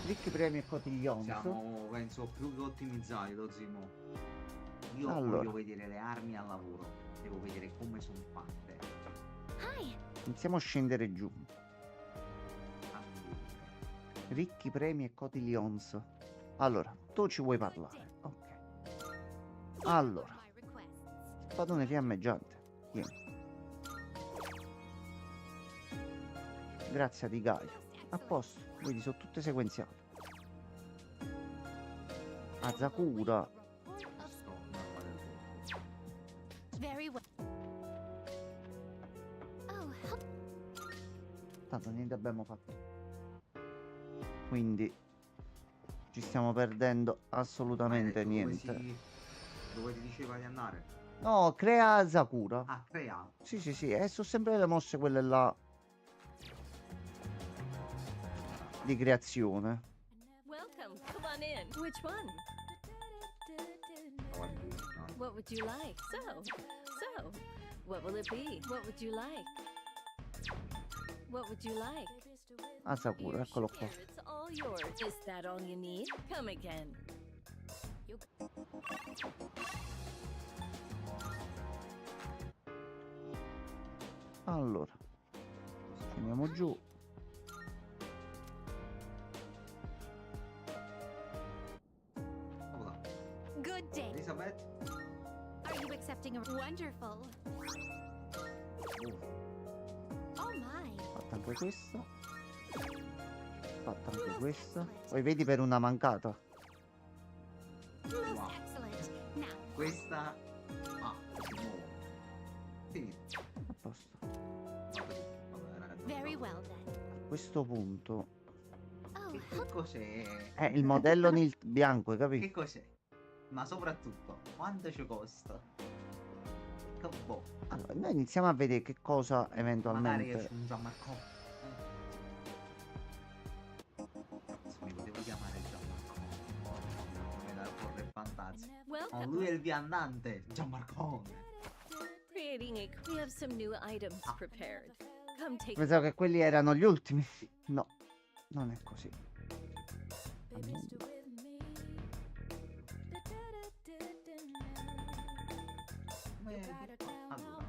Ricchi premi e cotiglioni. Siamo, penso, più che ottimizzati, lo Zimo. Io Allora. voglio vedere le armi al lavoro. Devo vedere come sono fatte. Iniziamo a scendere giù. Ricchi premi e cotiglions. Allora, tu ci vuoi parlare? Ok. Allora. Spadone fiammeggiante. Tieni. Grazie di Gaio. A posto, vedi, sono tutte sequenziate. Azakura. Very well. Oh, help. Tanto niente abbiamo fatto. Quindi ci stiamo perdendo assolutamente niente. Dove ti diceva di andare? No, crea Sakura. Ah, crea. Sì, sì, sì, e sono sempre le mosse quelle là di creazione. Welcome. Come on in. Which one? What would you like? So, what will it be? What would you like? What would you like? Sakura, eccolo qua. Here, it's all yours. Is that all you need? Come again. Allora, scendiamo giù. Good day. Elizabeth? Are you accepting a wonderful? Oh my. Fatta anche questa. Fatta anche questa. Poi vedi per una mancata. Most excellent. Now. Questa. Ah, di nuovo. Finito. A posto. Very well then. A questo punto Oh, Che cos'è? è il modello Nilt bianco, hai capito? Che cos'è? Ma soprattutto, quanto ci costa? Che boh. Allora, noi iniziamo a vedere che cosa Magari eventualmente. esce un Gianmarco. Mi potevo chiamare Gianmarco. Come da corre fantasia. Oh, lui è il viandante, Gianmarco. Creating a. We have some new items prepared. Come take. Pensavo che quelli erano gli ultimi. No, non è così. Allora,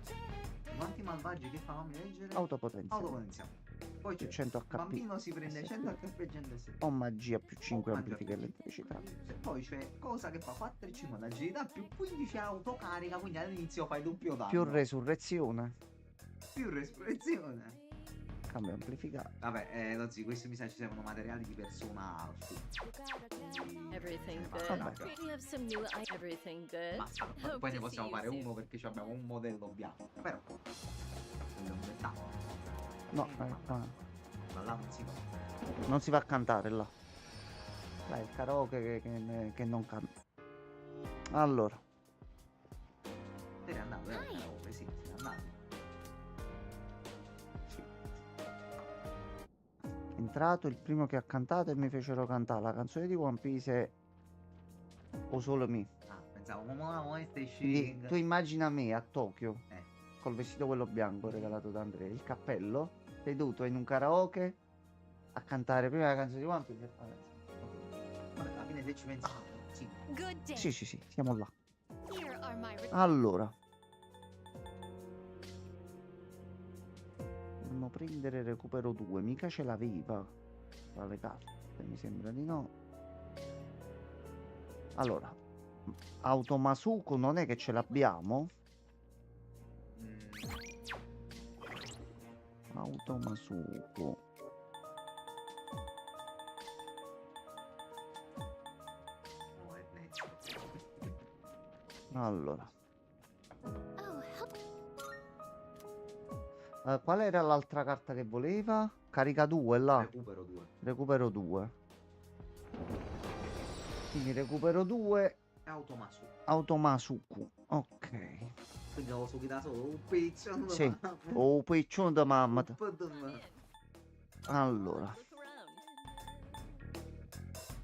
quanti malvagi che fa? Fammi leggere. Autopotenziale. Autopotenziale. Poi Più c'è 100 il bambino HP. si prende 100 HP e 100 O magia più 5 Oh, amplifica magia. elettricità. Poi c'è cosa che fa 4 e 50 agilità più 15 autocarica, quindi all'inizio fai doppio danno. Più resurrezione. Più resurrezione. Cambio amplificato. Vabbè, lo zio, questi mi sa ci servono materiali di persona alti. Everything Vabbè. good. We have some new. Everything good. Basta, Hope poi ne to possiamo see you fare soon. uno perché ci abbiamo un modello bianco. Però quello è un dettaglio. No, Ma là non si va. non si va a cantare là. Là è il karaoke che non canta. Allora, Te ne andato, karaoke, sì, se ne andato. è entrato il primo che ha cantato e mi fecero cantare la canzone di One Piece O Solo Me. Ah, pensavo, ma stai Quindi shooting. tu immagina me a Tokyo col vestito quello bianco regalato da Andrea, il cappello, seduto in un karaoke a cantare prima la canzone di One Piece. Vabbè, alla fine se ci pensi, sì. Good day. Sì, sì, sì, siamo là. Here are my Allora, dobbiamo prendere recupero 2, mica ce l'aveva tra le carte, mi sembra di no. Allora, Automasuku non è che ce l'abbiamo? Automasuku. No, è netto. Allora, Oh, help. qual era l'altra carta che voleva? Carica 2 là. Recupero 2. Recupero 2. Quindi recupero 2. Automasu. Automasuku. Ok. Quindi lo so che da solo un piccione. Sì. Oh, piccione da mamma. Allora.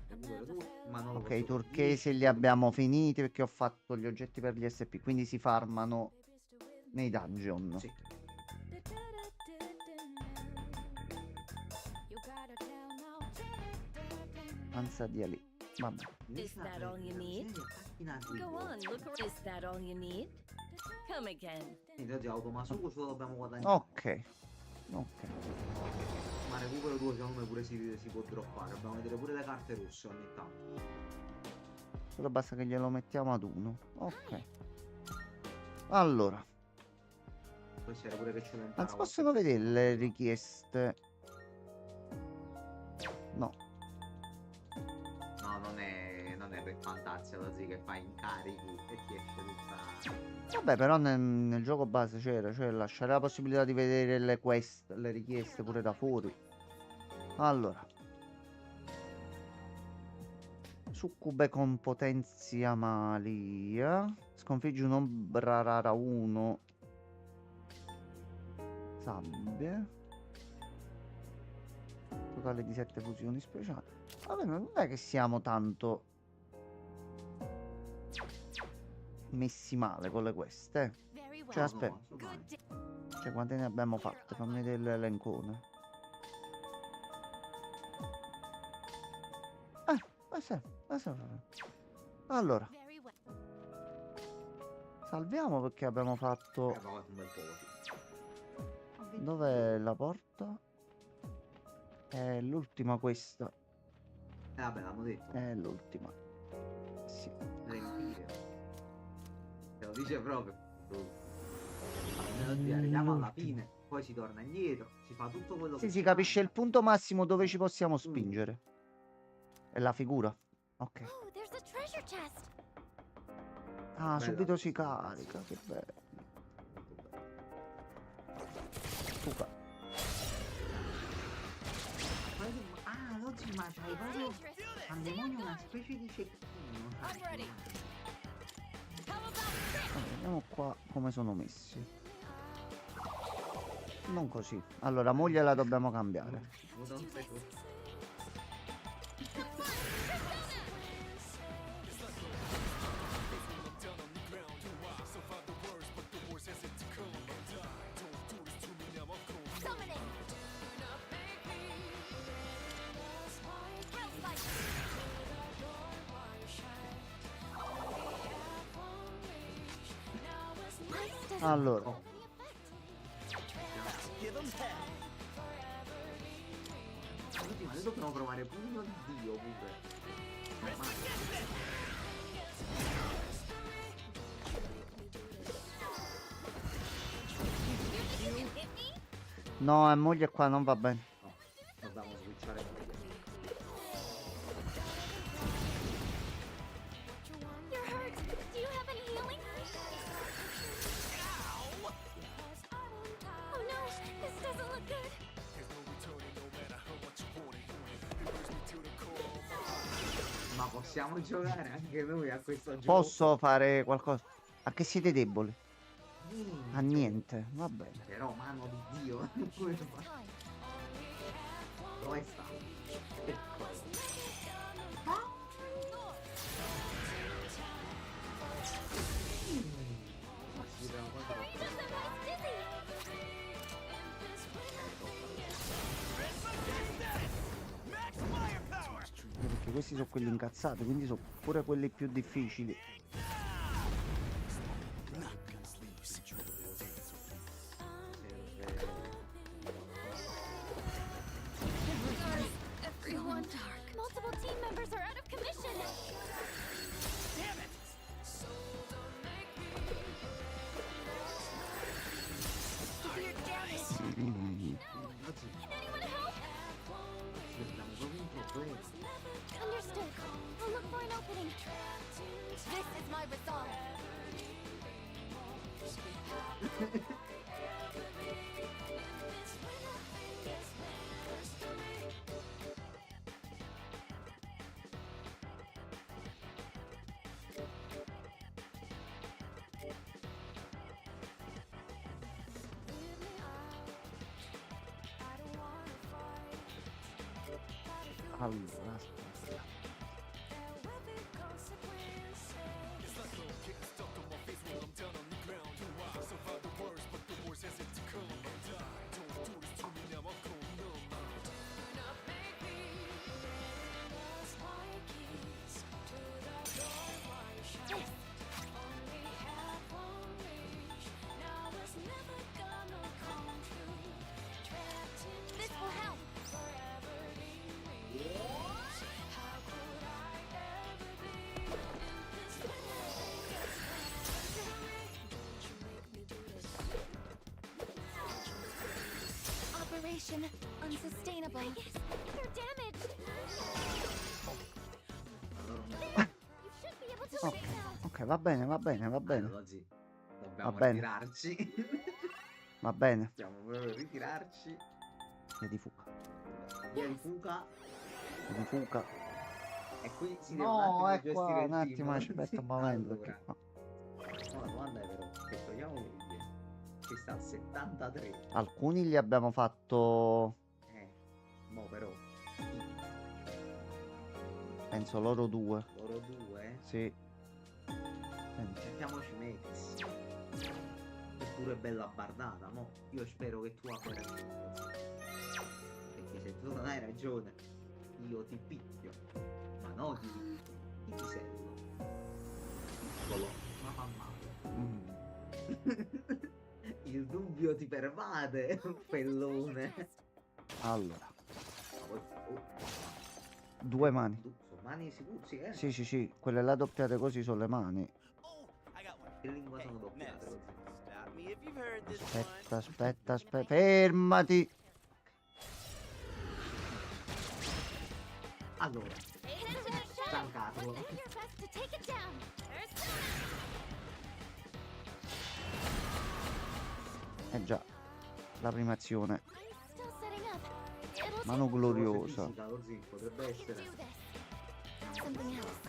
Recupero 2. Ma non lo Ok, posso i turchesi li abbiamo finiti perché ho fatto gli oggetti per gli SP. Quindi si farmano nei dungeon. Sì. Anza di lì. Vabbè. Is that all you need? Go on, look around. Is that all you need? Come again. Quindi oggi Automasuku ce lo dobbiamo guadagnare. Ok. Ok. Ma recupero 2 secondo me pure si può droppare. Dobbiamo vedere pure le carte rosse ogni tanto. Solo basta che glielo mettiamo ad 1. Ok. Allora. Poi c'era pure che ce lo Non si possono vedere le richieste. No. No, non è per Fantasia così che fai incarichi e ti esce tutta. Vabbè, però nel gioco base c'era, cioè lasciare la possibilità di vedere le quest, le richieste pure da fuori. Allora. Succube con potenzia malia. Sconfiggi un'ombra rara 1. Sabbie. Totale di 7 fusioni speciali. Vabbè, non è che siamo tanto messi male con le queste. Cioè, aspetta. Cioè, quante ne abbiamo fatte? Fammi vedere l'elencone. Allora. Salviamo perché abbiamo fatto... un bel po' così. Dov'è la porta? È l'ultima questa. Vabbè, l'abbiamo detto. È l'ultima. Sì. Riempire. Te lo dice proprio. Arriviamo alla fine. Poi si torna indietro. Si fa tutto quello che Sì, si capisce il punto massimo dove ci possiamo spingere. È la figura. Ok. Oh, there's a treasure chest. Ah, Bella. subito si carica. Che bello. Fuga. Ah, oggi ma c'hai proprio un demonio, una specie di cecchino. Allora, vediamo qua come sono messi. Non così. Allora, moglie la dobbiamo cambiare. Allora. Ma noi dobbiamo provare pugno di Dio pure. No, moglie qua non va bene. No, dobbiamo switchare. You're hurt. Do you have any healing? Oh no, this doesn't look good. Ma possiamo giocare anche noi a questo gioco? Posso fare qualcosa? A che siete deboli? A niente, va bene. Però mano di Dio. Come fa? Dove sta? Eccolo. Ma si vede ancora Perché questi sono quelli incazzati, quindi sono pure quelli più difficili. Everyone dark. Multiple team members are out of commission. Damn it! Severe damage. Anyone help? Abbiamo proprio un problema. Understood. I'll look for an opening. This is my resolve. Allora, aspetta. This will help. Operation unsustainable. They're damaged. There. You should be able to Ok, leave now. ok, va bene, va bene, va bene. Allora, oggi dobbiamo Va bene. ritirarci. Va bene. Dobbiamo proprio ritirarci. Via di fuga. Via di fuga. Via di fuga. E qui si deve No, un è attimo qua, gestire un il attimo, team. aspetta un momento. Allora, Perché qua... no, la domanda è però, che togliamo Willy, che sta al 73. Alcuni li abbiamo fatto... Mo però, Penso loro due. loro due, Sì. Senti. mettiamoci Metis. Eppure è bella bardata, mo. Io spero che tu abbia ragione. Perché se tu non hai ragione, io ti picchio. Ma no, ti pisello. Eccolo, ma fa male. Il dubbio ti pervade, fellone. Allora, Oh, due mani. sono mani sicuri, Sì, sì, sì. Quelle là doppiate così sono le mani. Che lingua sono doppiate così? Stop me if you've heard this Aspetta, aspetta, aspetta. Fermati. Allora, stancato. Do your best to take it down. Già. La prima azione. Still setting up. It'll Mano take gloriosa. Fisica, così potrebbe essere. do this. Something else.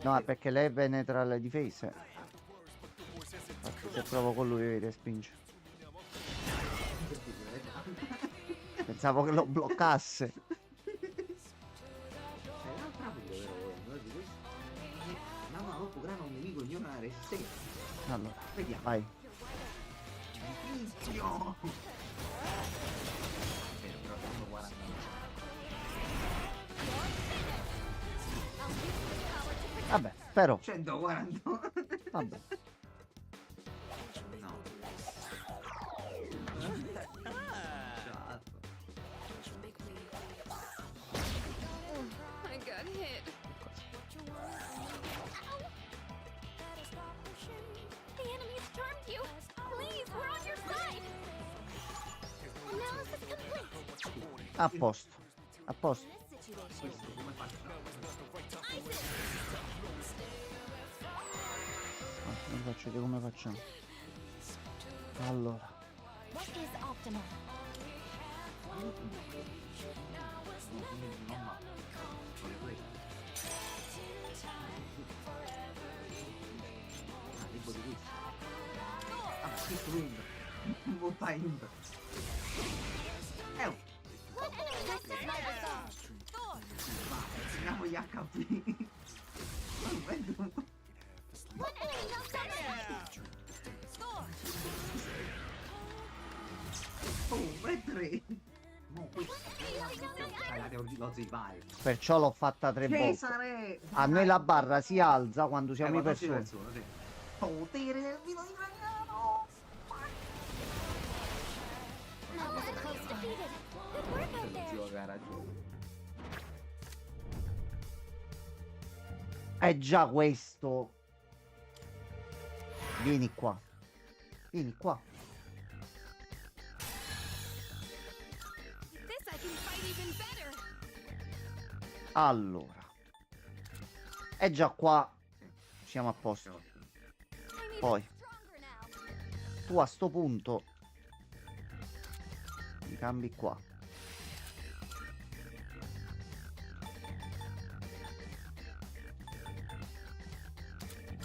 No, è perché lei penetra le difese. Infatti, se provo con lui respinge. Pensavo che lo bloccasse. C'è un'altra pure però, di questo. No, no, dopo grano un nemico ignorare se. Allora, Vediamo. vai. Inizio! Però sono 40. Vabbè, però. 140. Vabbè. No. I got hit. The enemy's charmed you. Please, we're on your side. Analysis complete. A posto. A posto. Questo come faccio? Vi faccio vedere come facciamo. Allora. What is optimal? Tipo di questo. Ah, questo Wind. Butta Wind. What enemy has this my resolve? Teniamo gli HP. What enemy knocks out my Oh, e 3. No, questo. Lo si vai. Perciò l'ho fatta 3 volte. Cesare! A noi la barra si alza quando siamo i quando ci persone. persone, sì. Potere del vino di Magnano! That was a close defeated. Good work out there. ragione. È già questo. Vieni qua. Vieni qua. This I can fight even better. Allora. È già qua. Siamo a posto. Poi. Tu a sto punto. Mi cambi qua.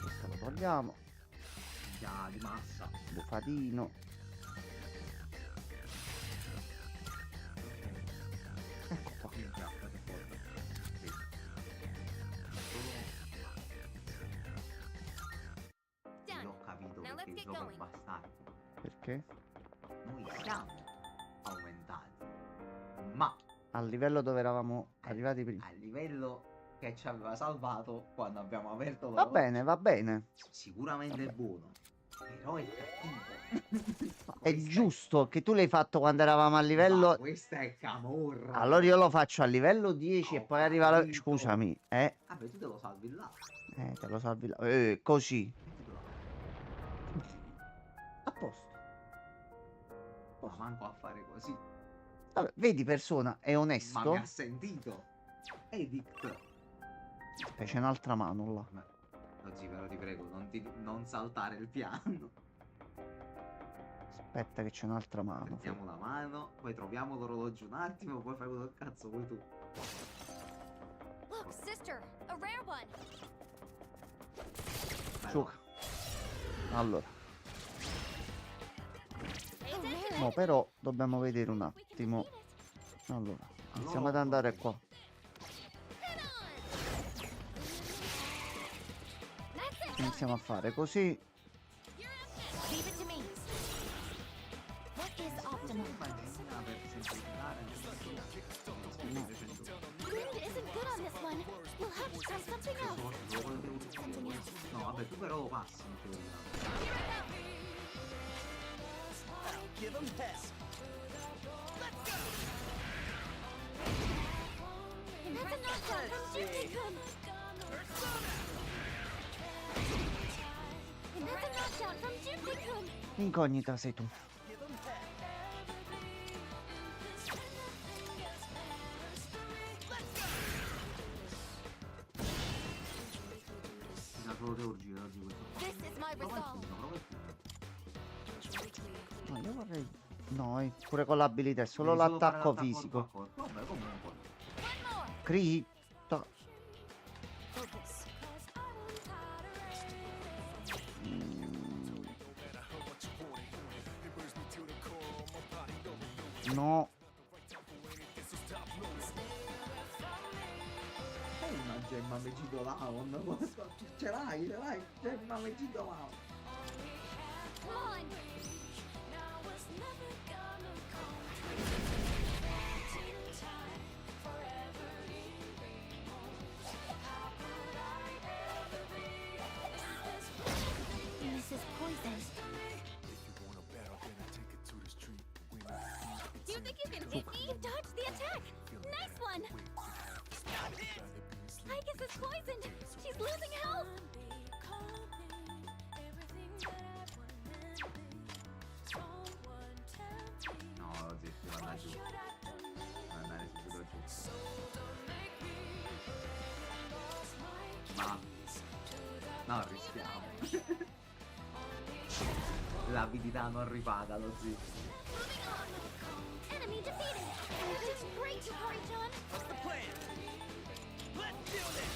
Questo lo togliamo. Già, di massa. Bufatino. Ecco qua. Io ho capito Now perché let's il get gioco è going. bastardo. Perché? Noi siamo aumentati, ma Al livello dove eravamo arrivati prima. a livello che ci aveva salvato quando abbiamo aperto Va bene, va bene. sicuramente è buono, però è cattivo. È giusto che tu l'hai fatto quando eravamo a livello. Ma questa è camorra. Allora io lo faccio a livello 10 e Ho poi arriva la. capito. Scusami, Vabbè, tu te lo salvi là. te lo salvi là. Così. A posto. Ma manco a fare così. Vabbè, vedi, persona, è Ma onesto. mi ha sentito. Edict. C'è un'altra mano là. Oggi però ti prego, non saltare il piano. Aspetta che c'è un'altra mano. Mettiamo la mano, poi troviamo l'orologio un attimo, poi fai quello che cazzo vuoi tu. Look, sister, a rare one. Su. Allora. Hey, No, però dobbiamo vedere un attimo. Allora, iniziamo ad andare qua. Iniziamo a fare così. leave it to me. What is optimal? Wind isn't good on this one. We'll have to try something else. No, vabbè, tu però passi in teoria. Give him hell. And that's a knockdown from Jupiter. And that's a knockdown from Jupiter. Incognita sei tu. Da solo te urgi oggi questo. This is my resolve. No, io vorrei. No, pure con l'abilità, è solo Devi solo fare l'attacco l'attacco fisico. corpo a corpo. Vabbè, comunque. Crita. No. Hai una gemma Megidolaon? Ce l'hai, gemma Megidolaon. Come on. This is poison. You think you can hit me? You dodged the attack. Nice one. Igus is poisoned. She's losing health. No, oggi si va da giù. Va andare subito giù. Ma no, rischiamo. L'abilità non ripaga lo zio. Enemy defeated. You did great, Hikari-chan. What's the plan? Let's do this.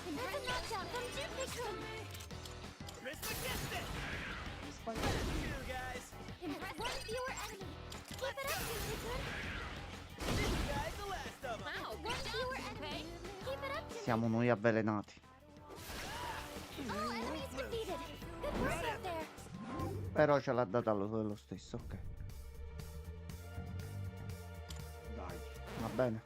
And that's a knockdown from Jupiter. Mr. Gibson. You guys. And that's one fewer enemy. Keep it up, Jupiter. This guy's the last of them. Wow, one fewer enemy. Keep it up, Jupiter. Siamo noi avvelenati. All enemies defeated. Good work out there. Però ce l'ha data lo stesso, ok. Dai. Va bene.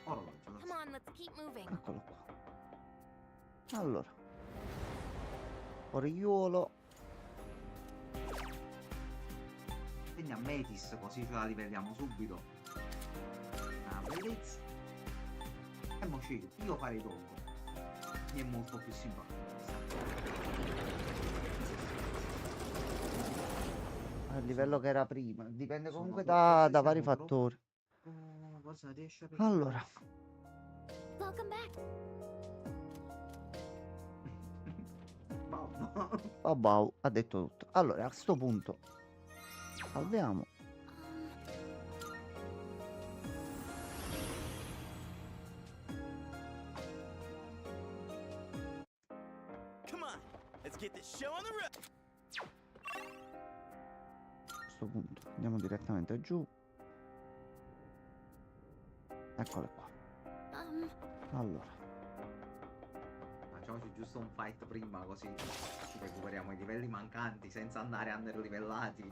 Orologio. Come on, let's keep moving. Eccolo qua. Allora. Corigliuolo. Quindi a Metis, così ce la livelliamo subito. Ah, bellezza. E mo scegli, io farei dopo. Mi è molto più simpatico. Al livello che era prima. Dipende Sono comunque troppo- da vari siamo troppo- fattori. Oh, cosa riesce a Allora. Welcome back. Babau ha detto tutto. Allora, a sto punto salviamo. Come on, let's get this show on the road. A questo punto andiamo direttamente giù. Eccole qua. Allora, Facciamoci giusto un fight prima, così ci recuperiamo i livelli mancanti senza andare underlivellati.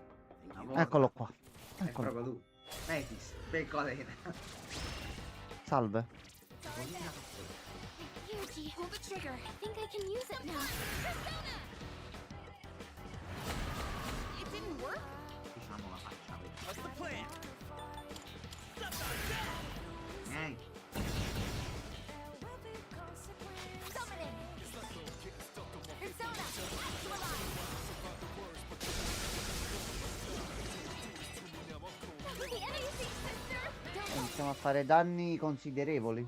Una volta. eccolo qua. È Eccolo. proprio tu. Metis, peccolena. Salve. Yuji, pull the trigger. I think I can use it now. Persona! It didn't work? Diciamo la faccia. What's the plan? Ehi. Summoning! Persona! Actualize! The enemy sister! Iniziamo a fare danni considerevoli.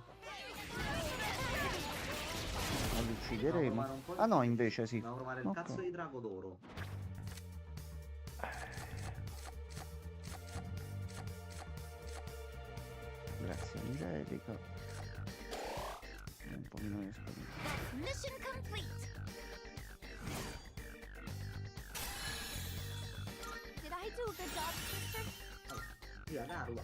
Ma li uccideremo. Ah no, invece sì. Dobbiamo trovare il Ok. cazzo di drago d'oro. Grazie Angelica. Un pochino di esperienza. Mission complete! Did I do a good job, sister? Via, Darula.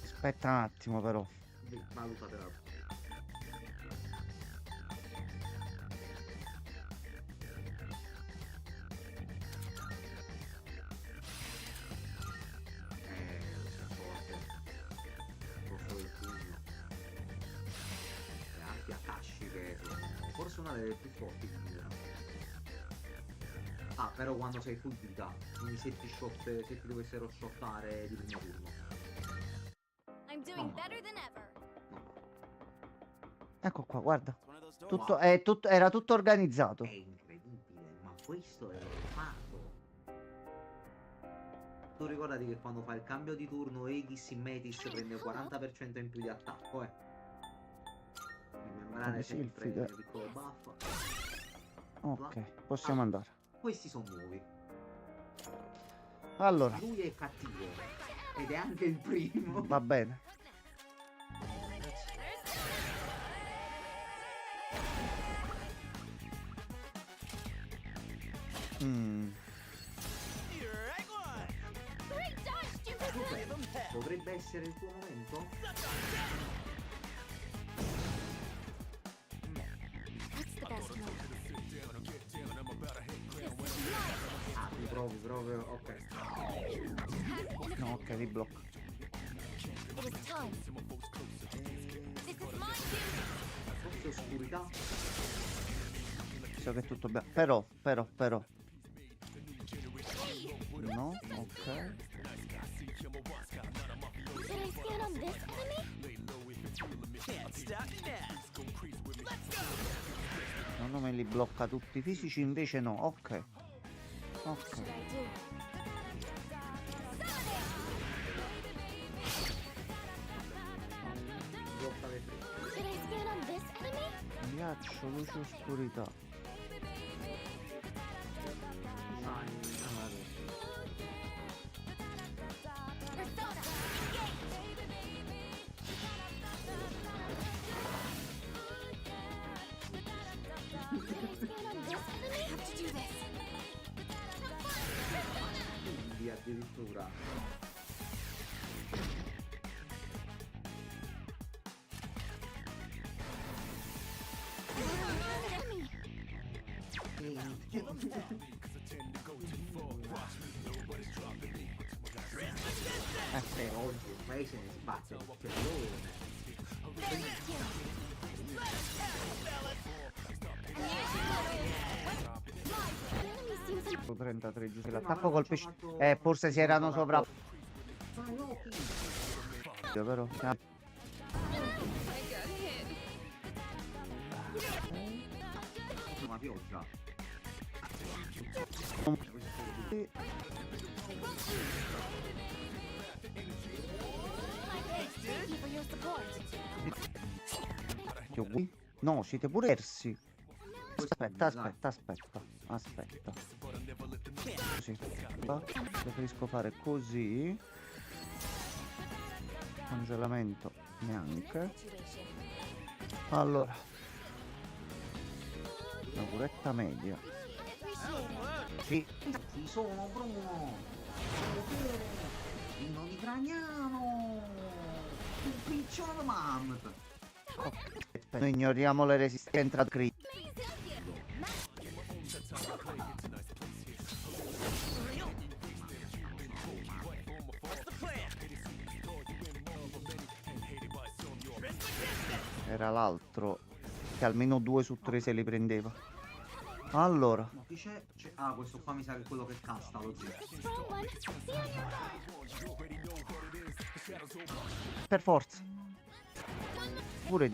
Aspetta un attimo però. Valutatela. Le arti Akashi che sono forse una delle più forti di Mira. Ah, però quando sei full vita, quindi se ti dovessero shottare di primo turno. I'm doing better than ever. Ecco qua, guarda. Wow. Era tutto organizzato. È incredibile, ma questo è fatto. Tu ricordati che quando fai il cambio di turno Aegis in Metis prende il 40% in più di attacco, Rimembrare Sì, sempre il figa- il piccolo buff. Ok, possiamo andare. Questi sono nuovi. Allora, Lui è cattivo. Ed è anche il primo. va bene. Great dodge, Jupiter! Potrebbe essere il tuo momento? What's the best move? Ah, mi provi proprio. Ok. No, ok, riblocco. It is time. This is my duty. Forse oscurità. So che è tutto bene. Però. No, ok. Should I stand on this enemy? Can't stop me now. Let's go. Secondo me li blocca tutti. Fisici invece no. Ok. What should I do? Blocca le tre. Should I stand on this enemy? Ghiaccio, luce, oscurità. Persona! Should I stand on this enemy? I have to do this. Quindi addirittura. Oggi ormai se ne sbatte il pallone. 33 giusto. L'attacco colpisce. Forse si erano sovra. Però. Una pioggia. Thank you for your support. No, siete pure persi. Aspetta. Così. Preferisco fare così. Congelamento neanche. Allora. Una curetta media. Sì. Ci sono, Bruno. Non italiano. Un picciolo mammoth. Noi ignoriamo le resistenze al crit. Era l'altro che almeno 2 su 3 se li prendeva. Allora. No, chi c'è? Ah, questo qua mi sa che è quello che casta lo zio. Per forza. Pure